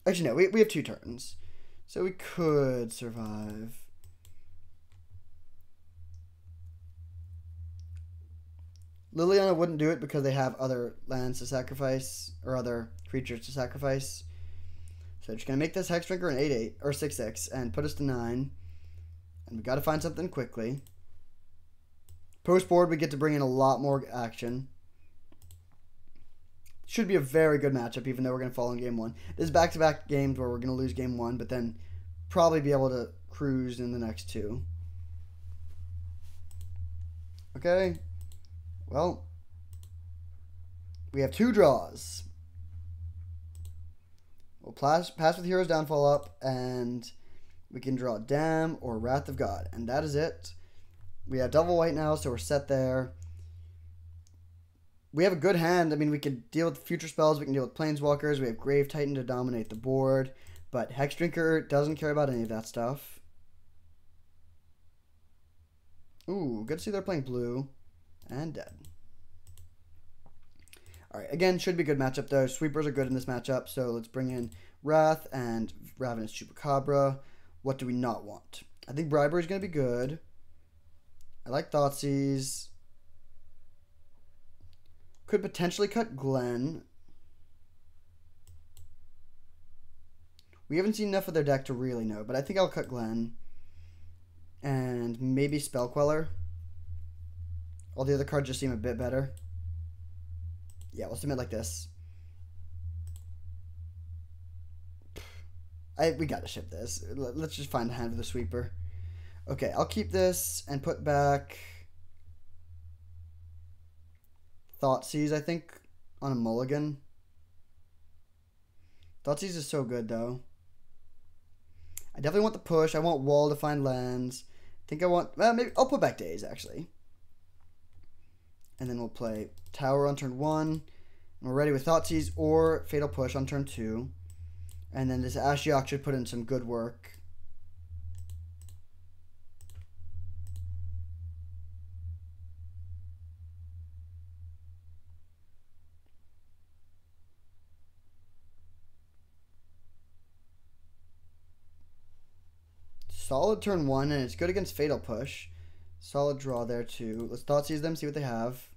Actually, no, we have 2 turns. So we could survive. Liliana wouldn't do it because they have other lands to sacrifice, or other creatures to sacrifice. So just going to make this Hexdrinker an 8/8, or 6/6, and put us to 9. And we got to find something quickly. Post board, we get to bring in a lot more action. Should be a very good matchup, even though we're going to fall in game 1. This is back-to-back games where we're going to lose game 1, but then probably be able to cruise in the next 2. Okay. Well, we have 2 draws. We'll pass with Hero's Downfall up, and we can draw Dam or Wrath of God, and that is it. We have double white now, so we're set there. We have a good hand. I mean, we could deal with future spells. We can deal with Planeswalkers. We have Grave Titan to dominate the board, but Hexdrinker doesn't care about any of that stuff. Ooh, good to see they're playing blue. And dead. Alright, again, should be a good matchup, though. Sweepers are good in this matchup, so let's bring in Wrath and Ravenous Chupacabra. What do we not want? I think Bribery is going to be good. I like Thoughtseize. Could potentially cut Glenn. We haven't seen enough of their deck to really know, but I think I'll cut Glenn. And maybe Spell Queller. All the other cards just seem a bit better. Yeah, we'll submit like this. We gotta ship this. Let's just find a hand for the sweeper. Okay, I'll keep this and put back Thoughtseize, I think, on a mulligan. Thoughtseize is so good, though. I definitely want the push. I want Wall to find lands. I think I want... Well, maybe I'll put back Daze, actually. And then we'll play Tower on turn 1. And we're ready with Thoughtseize or Fatal Push on turn 2. And then this Ashiok should put in some good work. Solid turn 1, and it's good against Fatal Push. Solid draw there, too. Let's Thoughtseize them, see what they have.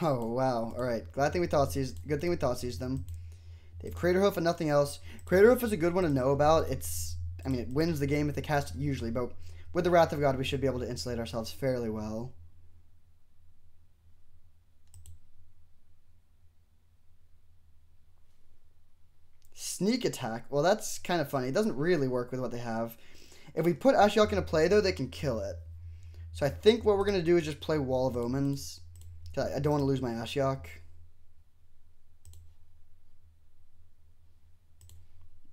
Oh, wow. Alright. Good thing we Thoughtseize them. They have Craterhoof and nothing else. Craterhoof is a good one to know about. I mean, it wins the game if they cast it usually, but with the Wrath of God, we should be able to insulate ourselves fairly well. Sneak Attack. Well, that's kind of funny. It doesn't really work with what they have. If we put Ashiok into play, though, they can kill it. So I think what we're going to do is just play Wall of Omens. I don't want to lose my Ashiok.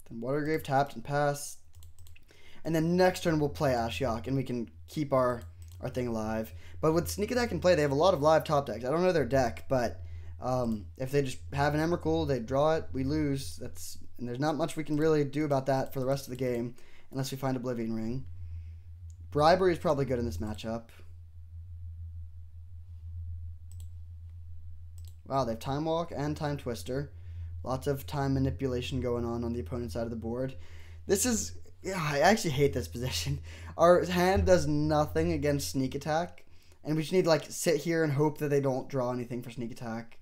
Then Watergrave tapped and pass. And then next turn we'll play Ashiok, and we can keep our thing alive. But with Sneak Attack in play, they have a lot of live top decks. I don't know their deck, but if they just have an Emrakul, they draw it, we lose. And there's not much we can really do about that for the rest of the game, unless we find Oblivion Ring. Bribery is probably good in this matchup. Wow, they have Time Walk and Time Twister. Lots of time manipulation going on the opponent's side of the board. This is... Yeah, I actually hate this position. Our hand does nothing against Sneak Attack, and we just need to like sit here and hope that they don't draw anything for Sneak Attack.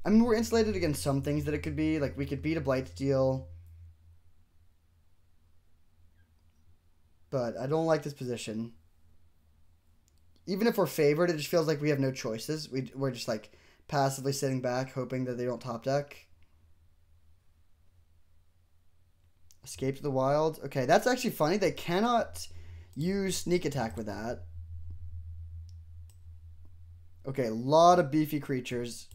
I mean, we're insulated against some things that it could be. Like, we could beat a Blightsteel. But I don't like this position. Even if we're favored, it just feels like we have no choices. We're just, like, passively sitting back, hoping that they don't top deck. Escape to the Wild. Okay, that's actually funny. They cannot use Sneak Attack with that. Okay, a lot of beefy creatures.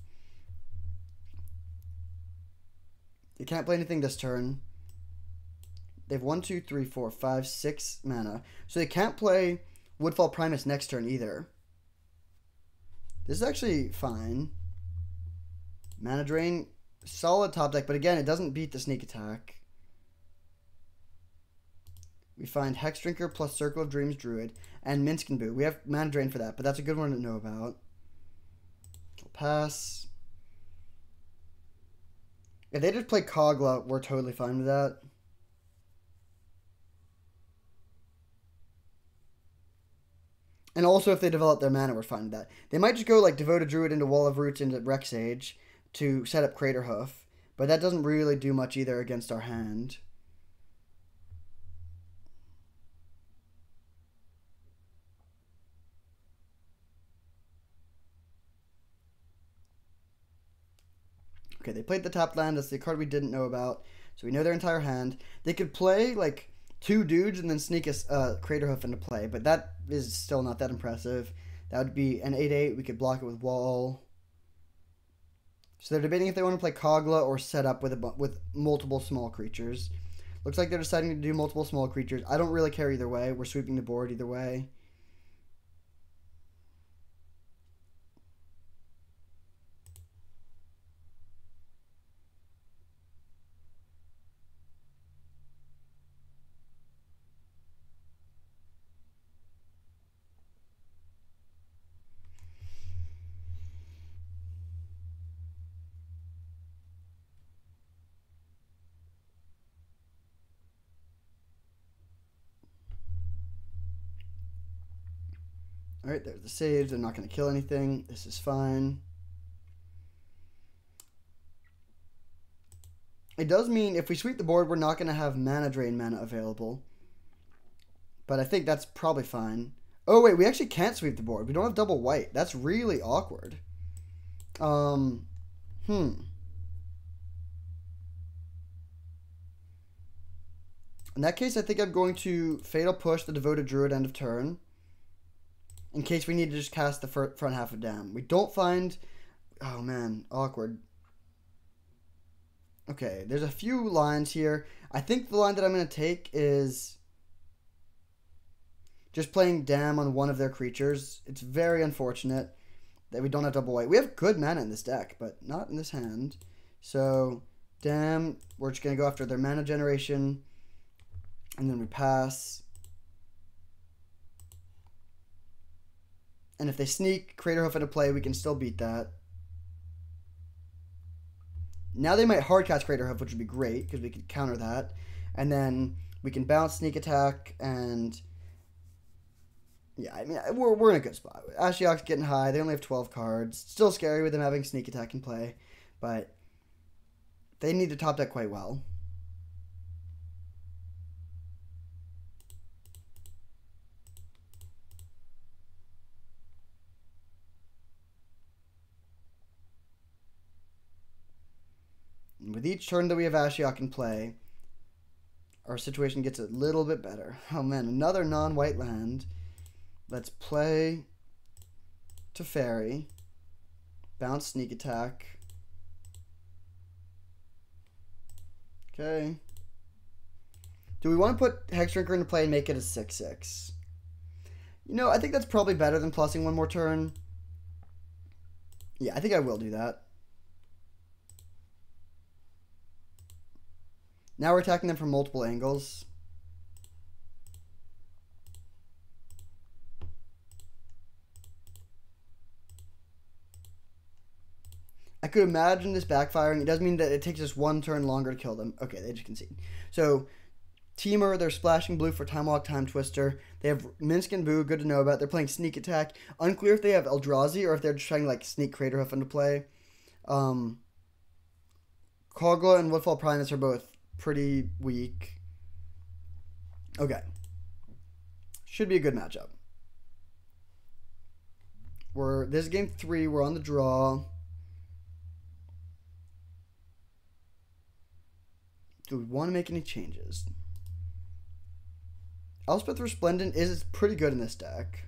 They can't play anything this turn. They have 1, 2, 3, 4, 5, 6 mana. So they can't play Woodfall Primus next turn either. This is actually fine. Mana Drain, solid top deck, but again, it doesn't beat the sneak attack. We find Hexdrinker plus Circle of Dreams Druid and Minsc and Boo. We have Mana Drain for that, but that's a good one to know about. We'll pass. If they just play Kogla, we're totally fine with that. And also, if they develop their mana, we're fine with that. They might just go like Devoted Druid into Wall of Roots into Rexage to set up Craterhoof, but that doesn't really do much either against our hand. Okay, they played the top land. That's the card we didn't know about. So we know their entire hand. They could play like 2 dudes and then sneak a Craterhoof into play, but that is still not that impressive. That would be an 8/8. We could block it with Wall. So they're debating if they want to play Kogla or set up with multiple small creatures. Looks like they're deciding to do multiple small creatures. I don't really care either way. We're sweeping the board either way. Alright, there's the sage. They're not going to kill anything. This is fine. It does mean if we sweep the board, we're not going to have Mana Drain mana available. But I think that's probably fine. Oh, wait, we actually can't sweep the board. We don't have double white. That's really awkward. In that case, I think I'm going to Fatal Push the Devoted Druid end of turn. In case we need to just cast the front half of Dam. We don't find... Oh, man. Awkward. Okay, there's a few lines here. I think the line that I'm going to take is... just playing Dam on one of their creatures. It's very unfortunate that we don't have double white. We have good mana in this deck, but not in this hand. So, Dam, we're just going to go after their mana generation. And then we pass. And if they sneak Craterhoof into play, we can still beat that. Now they might hardcast Craterhoof, which would be great, because we could counter that. And then we can bounce Sneak Attack, and... yeah, I mean, we're in a good spot. Ashiok's getting high. They only have 12 cards. Still scary with them having Sneak Attack in play, but they need to top deck quite well. And with each turn that we have Ashiok in play, our situation gets a little bit better. Oh man, another non-white land. Let's play Teferi. Bounce Sneak Attack. Okay. Do we want to put Hexdrinker into play and make it a 6/6? You know, I think that's probably better than plussing one more turn. Yeah, I think I will do that. Now we're attacking them from multiple angles. I could imagine this backfiring. It does mean that it takes us one turn longer to kill them. Okay, they just concede. So, Temur, they're splashing blue for Time Walk, Time Twister. They have Minsc and Boo, good to know about. They're playing Sneak Attack. Unclear if they have Eldrazi or if they're just trying to like sneak Craterhoof into play. Kogla and Woodfall Primus are both pretty weak. Okay. Should be a good matchup. This is game 3. We're on the draw. Do we want to make any changes? Elspeth Resplendent is pretty good in this deck.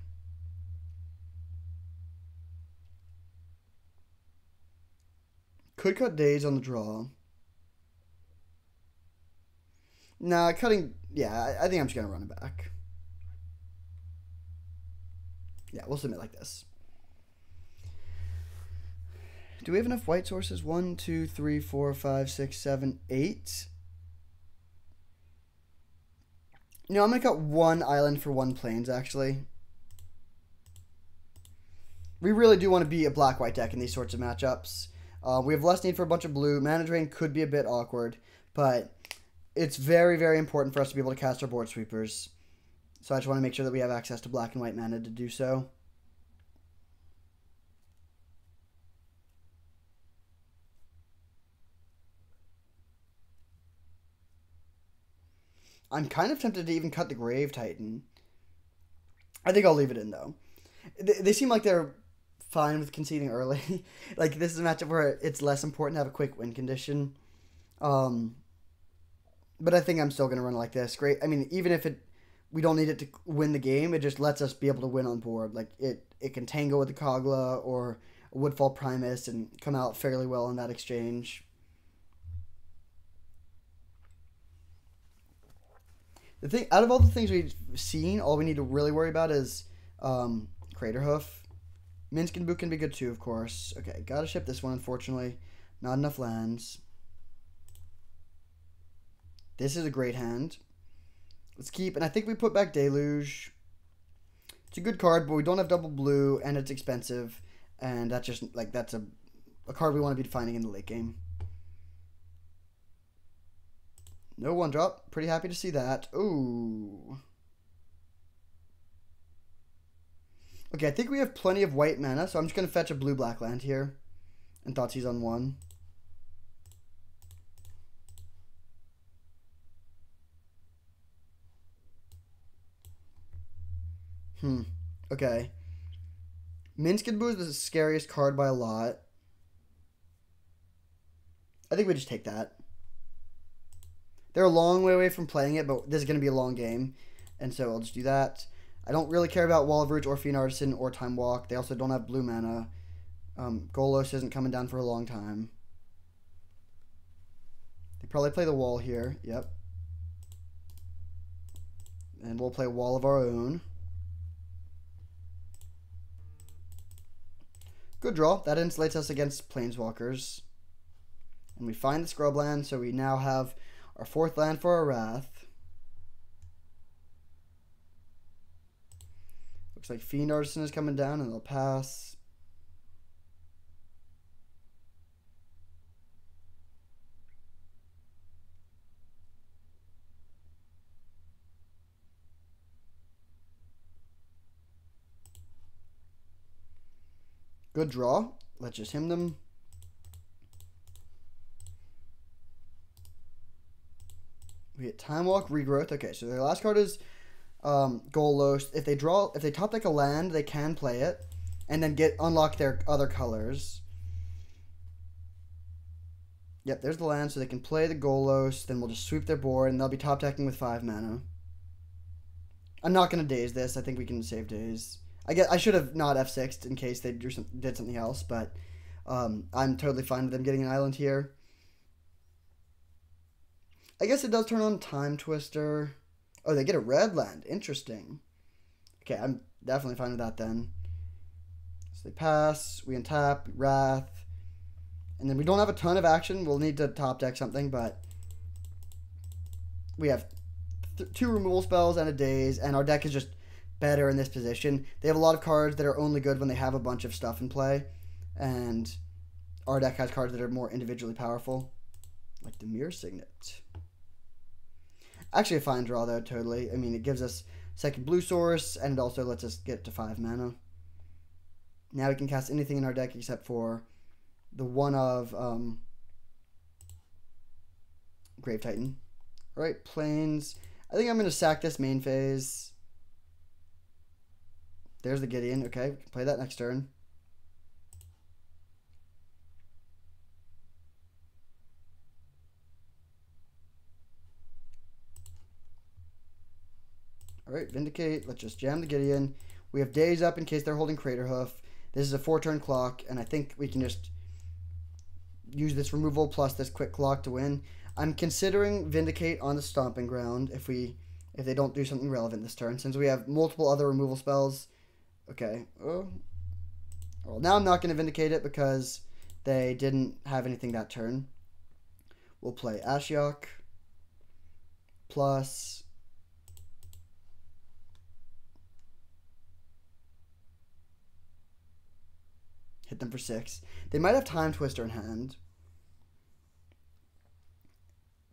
Could cut Daze on the draw. Nah, cutting... Yeah, I think I'm just going to run it back. Yeah, we'll submit like this. Do we have enough white sources? 1, 2, 3, 4, 5, 6, 7, 8. No, I'm going to cut one island for one plains, actually. We really do want to be a black-white deck in these sorts of matchups. We have less need for a bunch of blue. Mana drain could be a bit awkward, but it's very, very important for us to be able to cast our board sweepers. So I just want to make sure that we have access to black and white mana to do so. I'm kind of tempted to even cut the Grave Titan. I think I'll leave it in, though. They seem like they're fine with conceding early. Like, this is a matchup where it's less important to have a quick win condition. But I think I'm still going to run it like this. Great. I mean, even if we don't need it to win the game, it just lets us be able to win on board. Like, it can tango with the Kogla or a Woodfall Primus and come out fairly well in that exchange. The thing, out of all the things we've seen, all we need to really worry about is Craterhoof. Minsc and Boot can be good too, of course. Okay, gotta ship this one, unfortunately. Not enough lands. This is a great hand. Let's keep, and I think we put back Deluge. It's a good card, but we don't have double blue, and it's expensive. And that's just, like, that's a card we want to be defining in the late game. No one drop. Pretty happy to see that. Ooh. Okay, I think we have plenty of white mana, so I'm just going to fetch a blue-black land here. And Thoughtseize on 1. Okay. Minsc and Boo is the scariest card by a lot. I think we just take that. They're a long way away from playing it, but this is going to be a long game. And so I'll just do that. I don't really care about Wall of Roots or Fiend Artisan or Time Walk. They also don't have blue mana. Golos isn't coming down for a long time. They probably play the wall here. Yep. And we'll play Wall of our own. Good draw. That insulates us against Planeswalkers. And we find the Scrubland, so we now have our 4th land for our Wrath. Looks like Fiend Artisan is coming down, and they'll pass. Good draw. Let's just hymn them. We get Time Walk, Regrowth. Okay, so their last card is Golos. If they top deck a land, they can play it, and then unlock their other colors. Yep, there's the land, so they can play the Golos. Then we'll just sweep their board, and they'll be top decking with 5 mana. I'm not gonna daze this. I think we can save daze. I should have not F6'd in case they did something else, but I'm totally fine with them getting an island here. I guess it does turn on Time Twister. Oh, they get a red land. Interesting. Okay, I'm definitely fine with that then. So they pass. We untap. Wrath. And then we don't have a ton of action. We'll need to top deck something, but we have 2 removal spells and a daze, and our deck is just better in this position. They have a lot of cards that are only good when they have a bunch of stuff in play, and our deck has cards that are more individually powerful, like the Mirror Signet. Actually a fine draw, though, totally. I mean, it gives us 2nd blue source, and it also lets us get to 5 mana. Now we can cast anything in our deck except for the one of Grave Titan. Alright, Plains. I think I'm going to sack this main phase. There's the Gideon. Okay, we can play that next turn. Alright, Vindicate. Let's just jam the Gideon. We have Daze up in case they're holding Craterhoof. This is a 4-turn clock, and I think we can just use this removal plus this quick clock to win. I'm considering Vindicate on the Stomping Ground if they don't do something relevant this turn, since we have multiple other removal spells. Okay. Oh. Well, now I'm not going to Vindicate it because they didn't have anything that turn. We'll play Ashiok plus hit them for 6. They might have Time Twister in hand,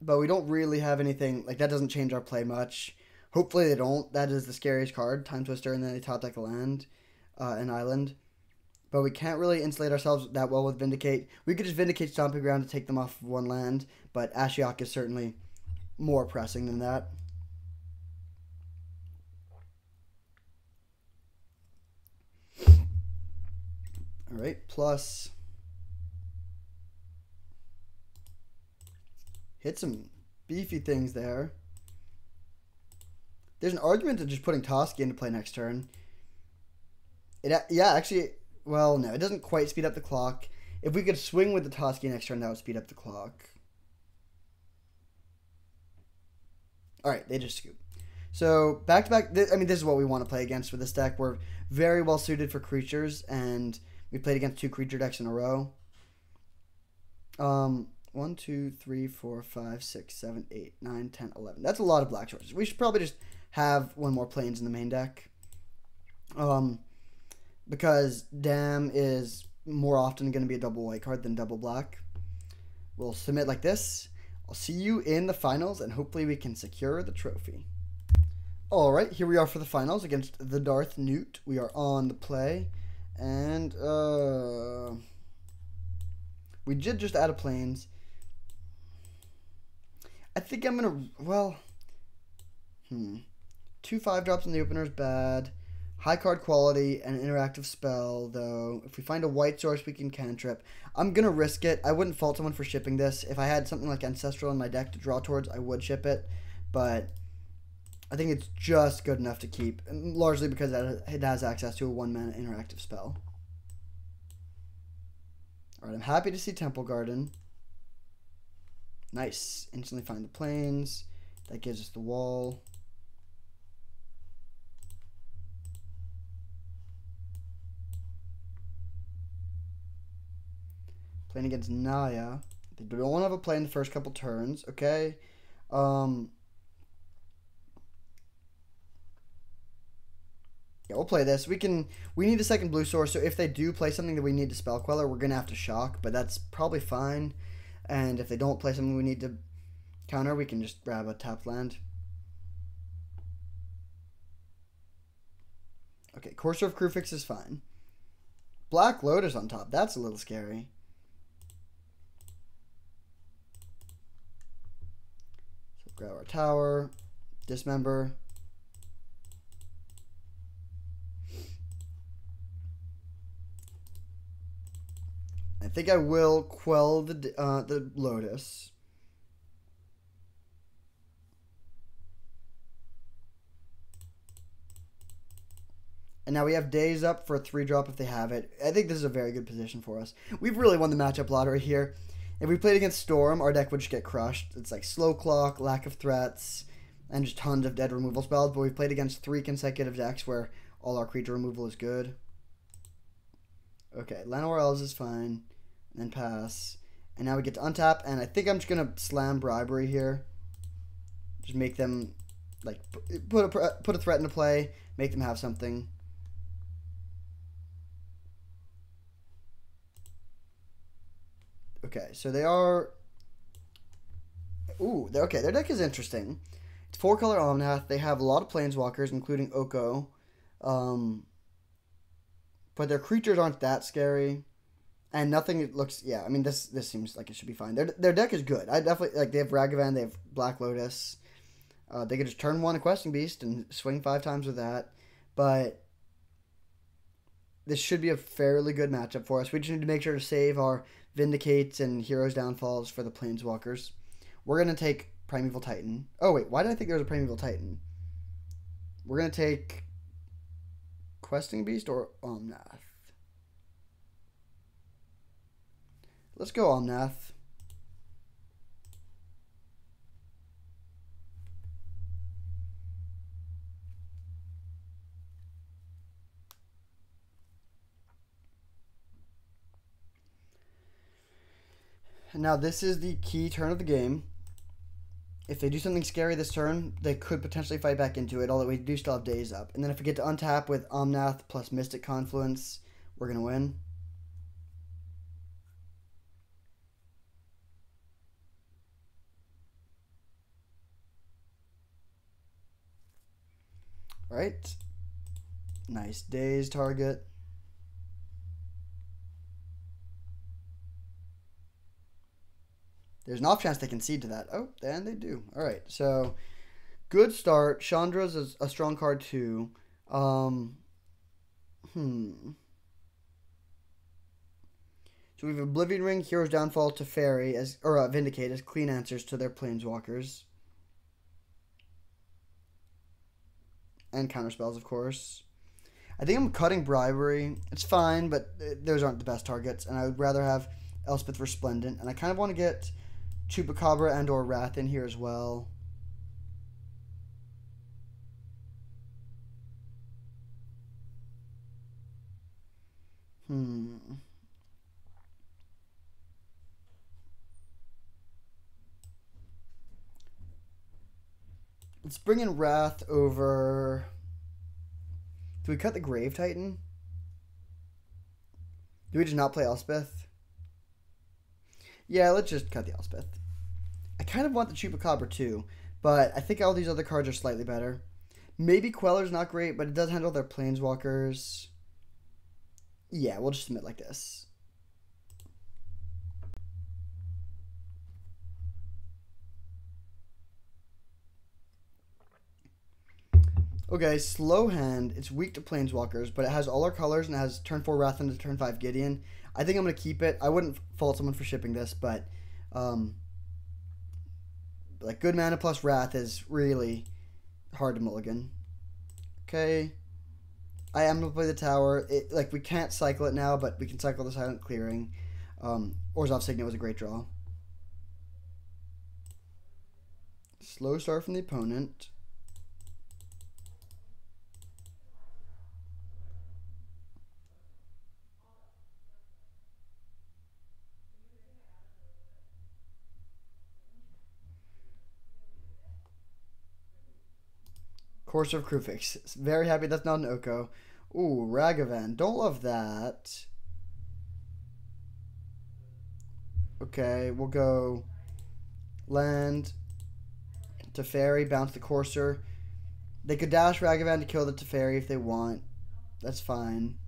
but we don't really have anything like that. Doesn't change our play much. Hopefully they don't. That is the scariest card, Time Twister, and then they top deck a land, an island. But we can't really insulate ourselves that well with Vindicate. We could just Vindicate Stomping Ground to take them off of one land, but Ashiok is certainly more pressing than that. All right, plus hit some beefy things there. There's an argument to just putting Toski into play next turn. Yeah, actually, well, no, it doesn't quite speed up the clock. If we could swing with the Toski next turn, that would speed up the clock. All right, they just scoop. So back to back. I mean, this is what we want to play against with this deck. We're very well suited for creatures, and we played against 2 creature decks in a row. 1, 2, 3, 4, 5, 6, 7, 8, 9, 10, 11. That's a lot of black choices. We should probably just have one more plains in the main deck. Because Dam is more often going to be a double white card than double black. We'll submit like this. I'll see you in the finals, and hopefully we can secure the trophy. All right, here we are for the finals against the Darth Newt. We are on the play, and we did just add a plains. I think I'm gonna, well, 2 5-drops in the opener is bad. High card quality and interactive spell, though. If we find a white source, we can cantrip. I'm going to risk it. I wouldn't fault someone for shipping this. If I had something like Ancestral in my deck to draw towards, I would ship it. But I think it's just good enough to keep, largely because it has access to a 1-mana interactive spell. Alright, I'm happy to see Temple Garden. Nice. Instantly find the plains. That gives us the wall. Playing against Naya. They don't have a play in the first couple turns. Okay. Yeah, we'll play this. We need a second blue source, so if they do play something that we need to Spell Queller, we're going to have to shock, but that's probably fine. And if they don't play something we need to counter, we can just grab a tapped land. Okay, Courser of Kruphix is fine. Black Lotus on top. That's a little scary. So grab our tower. Dismember. I think I will quell the Lotus. And now we have Days up for a 3-drop if they have it. I think this is a very good position for us. We've really won the matchup lottery here. If we played against Storm, our deck would just get crushed. It's like Slow Clock, lack of threats, and just tons of dead removal spells. But we've played against 3 consecutive decks where all our creature removal is good. Okay, Llanowar Elves is fine. And then pass. And now we get to untap. And I think I'm just going to slam Bribery here. Just make them, like, put a threat into play. Make them have something. Okay, so they are... Ooh, okay, their deck is interesting. It's 4-color Omnath. They have a lot of Planeswalkers, including Oko. But their creatures aren't that scary. And nothing looks... Yeah, I mean, this seems like it should be fine. Their deck is good. I definitely... Like, they have Ragavan, they have Black Lotus. They could just turn 1 a Questing Beast and swing 5 times with that. But this should be a fairly good matchup for us. We just need to make sure to save our Vindicates and Heroes Downfalls for the Planeswalkers. We're going to take Primeval Titan. Oh, wait. Why did I think there was a Primeval Titan? We're going to take Questing Beast or Omnath. Let's go Omnath. Now this is the key turn of the game. If they do something scary this turn, they could potentially fight back into it, although we do still have days up. And then if we get to untap with Omnath plus Mystic Confluence, we're going to win. Alright. Nice days target. There's an off chance they concede to that. Oh, and they do. All right, so good start. Chandra's is a strong card too. So we have Oblivion Ring, Hero's Downfall, Teferi, Vindicate as clean answers to their Planeswalkers. And counterspells, of course. I think I'm cutting Bribery. It's fine, but those aren't the best targets. And I would rather have Elspeth Resplendent. And I kind of want to get Chupacabra and or Wrath in here as well. Let's bring in Wrath over... Do we cut the Grave Titan? Do we just not play Elspeth? Yeah, let's just cut the Elspeth. I kind of want the Chupacabra too, but I think all these other cards are slightly better. Maybe Queller's not great, but it does handle their Planeswalkers. Yeah, we'll just submit like this. Okay, Slow Hand. It's weak to Planeswalkers, but it has all our colors and it has turn 4 Wrath into turn 5 Gideon. I think I'm going to keep it. I wouldn't fault someone for shipping this, but like good mana plus Wrath is really hard to mulligan. Okay. I am going to play the tower. Like we can't cycle it now, but we can cycle the Silent Clearing. Orzhov Signet was a great draw. Slow start from the opponent. Course of Kruphix. Very happy that's not an Oko. Ooh, Ragavan. Don't love that. Okay, we'll go land, Teferi, bounce the Courser. They could dash Ragavan to kill the Teferi if they want. That's fine.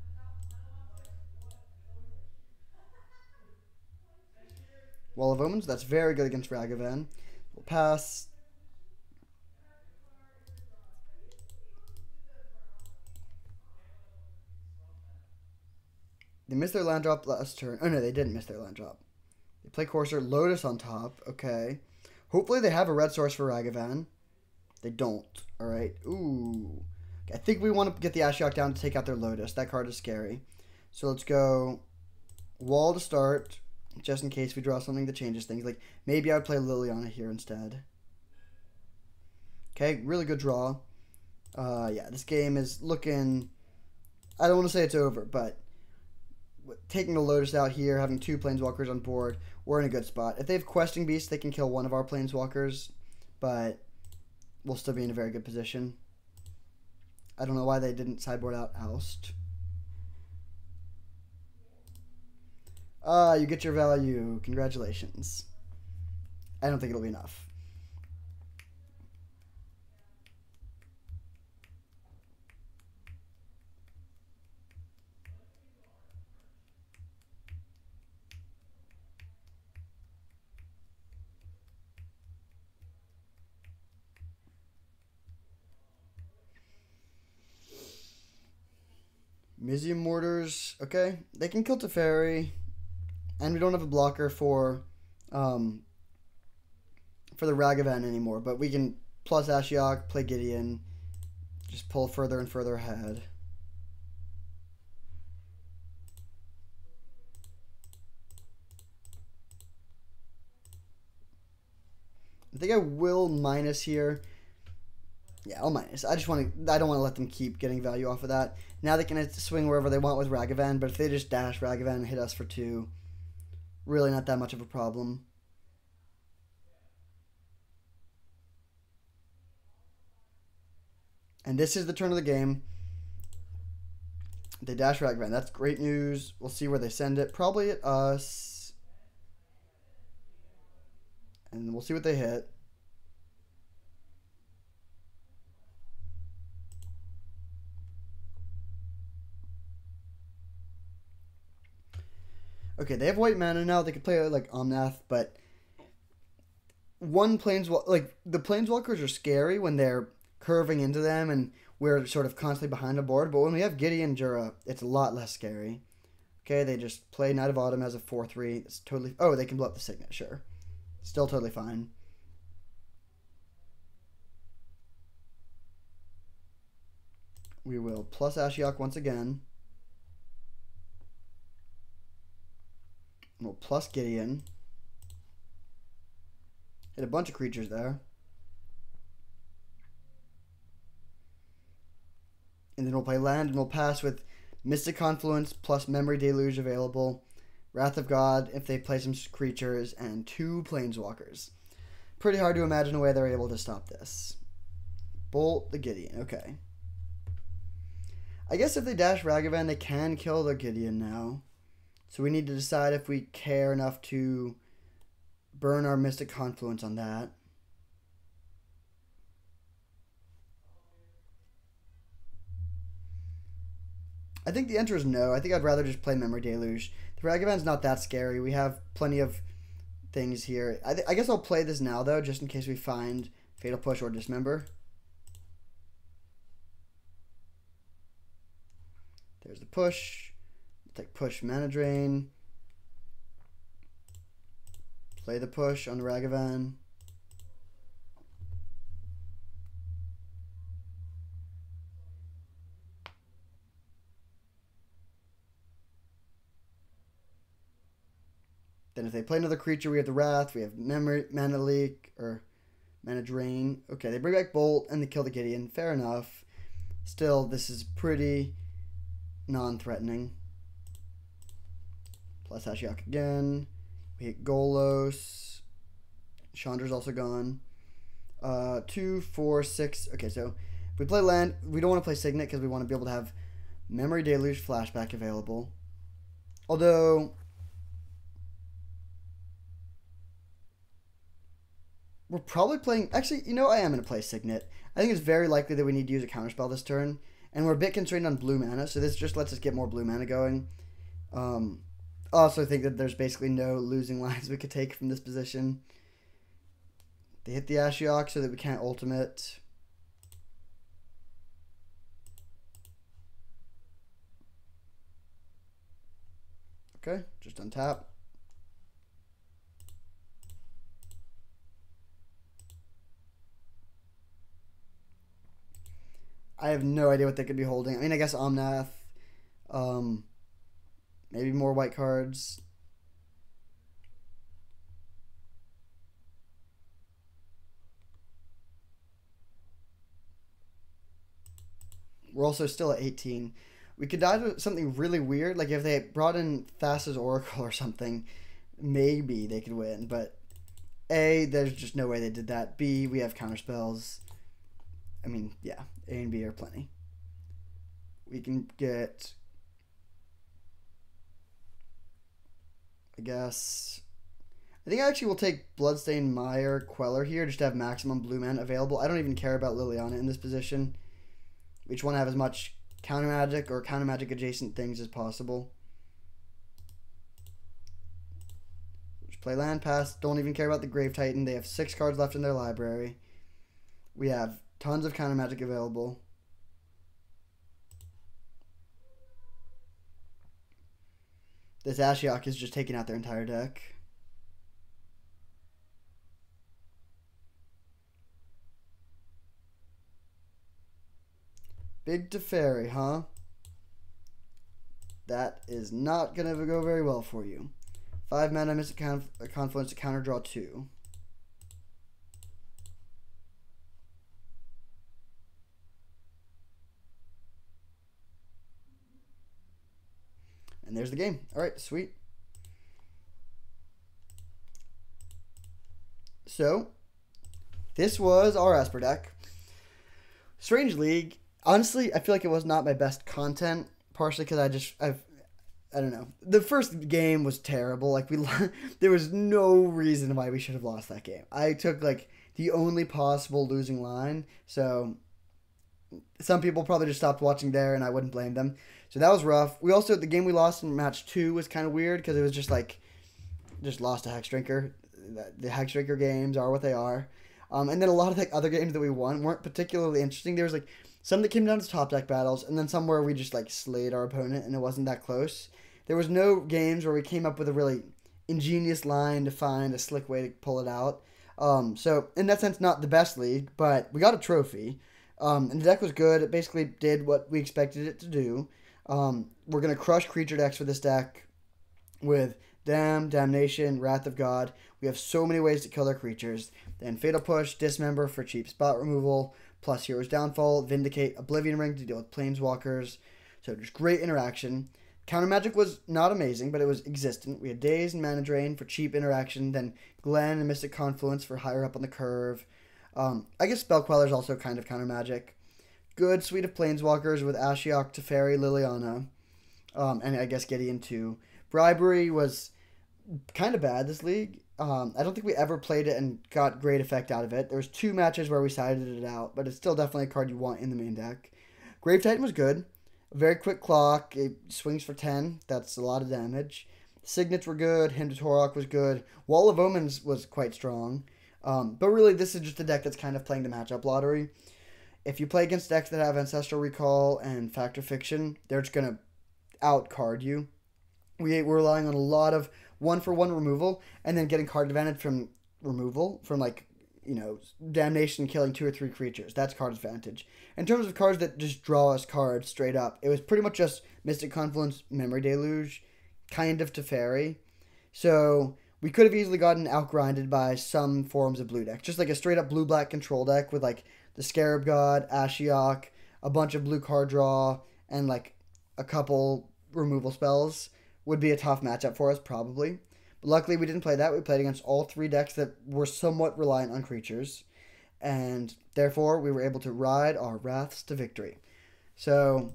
Wall of Omens, that's very good against Ragavan. We'll pass. They missed their land drop last turn. Oh, no, they didn't miss their land drop. They play Courser, Lotus on top. Okay. Hopefully they have a red source for Ragavan. They don't. All right. Ooh. I think we want to get the Ashiok down to take out their Lotus. That card is scary. So let's go Wall to start, just in case we draw something that changes things. Like, maybe I would play Liliana here instead. Okay, really good draw. Yeah, this game is looking... I don't want to say it's over, but... taking the Lotus out here, having 2 Planeswalkers on board, we're in a good spot. If they have Questing Beasts, they can kill one of our Planeswalkers, but we'll still be in a very good position. I don't know why they didn't sideboard out Oust. You get your value. Congratulations. I don't think it'll be enough. Mizzium Mortars, okay. They can kill Teferi. And we don't have a blocker for the Ragavan anymore. But we can plus Ashiok, play Gideon. Just pull further and further ahead. I think I will minus here. Yeah, I'll minus. I don't want to let them keep getting value off of that. Now they can swing wherever they want with Ragavan, but if they just dash Ragavan and hit us for 2, really not that much of a problem. And this is the turn of the game. They dash Ragavan. That's great news. We'll see where they send it. Probably at us. And we'll see what they hit. Okay, they have white mana now. They could play like Omnath, but the Planeswalkers are scary when they're curving into them and we're sort of constantly behind the board. But when we have Gideon Jura, it's a lot less scary. Okay, they just play Knight of Autumn as a 4/3. It's totally... Oh, they can blow up the Signet, sure. Still totally fine. We will plus Ashiok once again. We'll plus Gideon. Hit a bunch of creatures there. And then we'll play land and we'll pass with Mystic Confluence plus Memory Deluge available. Wrath of God if they play some creatures, and 2 Planeswalkers. Pretty hard to imagine a way they're able to stop this. Bolt the Gideon. Okay. I guess if they dash Ragavan, they can kill the Gideon now. So we need to decide if we care enough to burn our Mystic Confluence on that. I think the answer is no. I think I'd rather just play Memory Deluge. The Ragavan's not that scary. We have plenty of things here. I guess I'll play this now, though, just in case we find Fatal Push or Dismember. There's the push. Take push, mana drain. Play the push on the Ragavan. Then if they play another creature, we have the Wrath, we have Mana Leak, or Mana Drain. Okay, they bring back Bolt, and they kill the Gideon. Fair enough. Still, this is pretty non-threatening. Plus Ashiok again. We hit Golos. Chandra's also gone. 2, 4, 6. Okay, so if we play land, we don't want to play Signet because we want to be able to have Memory Deluge Flashback available. Although... we're probably playing... Actually, you know, I am going to play Signet. I think it's very likely that we need to use a counterspell this turn. And we're a bit constrained on blue mana, so this just lets us get more blue mana going. I also think that there's basically no losing lines we could take from this position. They hit the Ashiok so that we can't ultimate. Okay, just untap. I have no idea what they could be holding. I mean, I guess Omnath. Maybe more white cards. We're also still at 18. We could die to something really weird. Like if they brought in Thassa's Oracle or something, maybe they could win. But A, there's just no way they did that. B, we have counterspells. I mean, yeah, A and B are plenty. We can get... I guess... I think I actually will take Bloodstained Mire Queller here just to have maximum blue mana available. I don't even care about Liliana in this position. We just want to have as much counter magic or counter magic adjacent things as possible. Just play land pass. Don't even care about the Grave Titan. They have 6 cards left in their library. We have tons of counter magic available. This Ashiok is just taking out their entire deck. Big Teferi, huh? That is not going to go very well for you. 5 mana, Mystic Confluence to counter draw 2. And there's the game. All right, sweet. So, this was our Esper deck. Strange League. Honestly, I feel like it was not my best content, partially because I don't know. The first game was terrible. Like there was no reason why we should have lost that game. I took like the only possible losing line. So some people probably just stopped watching there, and I wouldn't blame them. So that was rough. We also, the game we lost in match 2 was kind of weird because it was just lost to Hexdrinker. The Hexdrinker games are what they are. And then a lot of the other games that we won weren't particularly interesting. There was like some that came down to top deck battles, and then some where we just like slayed our opponent and it wasn't that close. There was no games where we came up with a really ingenious line to find a slick way to pull it out. So in that sense, not the best league, but we got a trophy. And the deck was good. It basically did what we expected it to do. We're going to crush creature decks with this deck with Damnation, Wrath of God. We have so many ways to kill their creatures. Then Fatal Push, Dismember for cheap spot removal, plus Hero's Downfall, Vindicate, Oblivion Ring to deal with Planeswalkers. So just great interaction. Counter Magic was not amazing, but it was existent. We had Daze and Mana Drain for cheap interaction, then Glen and Mystic Confluence for higher up on the curve. I guess Spell Queller is also kind of Counter Magic. Good suite of Planeswalkers with Ashiok, Teferi, Liliana, and I guess Gideon too. Bribery was kind of bad this league. I don't think we ever played it and got great effect out of it. There was 2 matches where we sided it out, but it's still definitely a card you want in the main deck. Grave Titan was good. A very quick clock. It swings for 10. That's a lot of damage. Signets were good. Hymn to Torok was good. Wall of Omens was quite strong. But really, this is just a deck that's kind of playing the matchup lottery. If you play against decks that have Ancestral Recall and Factor Fiction, they're just going to out-card you. We're relying on a lot of 1-for-1 removal and then getting card advantage from removal, from like, Damnation killing 2 or 3 creatures. That's card advantage. In terms of cards that just draw us cards straight up, it was pretty much just Mystic Confluence, Memory Deluge, kind of Teferi. So we could have easily gotten outgrinded by some forms of blue deck. Just like a straight up blue-black control deck with like the Scarab God, Ashiok, a bunch of blue card draw, and like a couple removal spells would be a tough matchup for us, probably. But luckily, we didn't play that. We played against all 3 decks that were somewhat reliant on creatures. And therefore, we were able to ride our wraths to victory. So,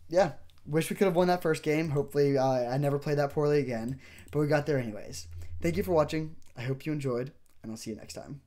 yeah. Wish we could have won that first game. Hopefully, I never play that poorly again. But we got there anyways. Thank you for watching. I hope you enjoyed. And I'll see you next time.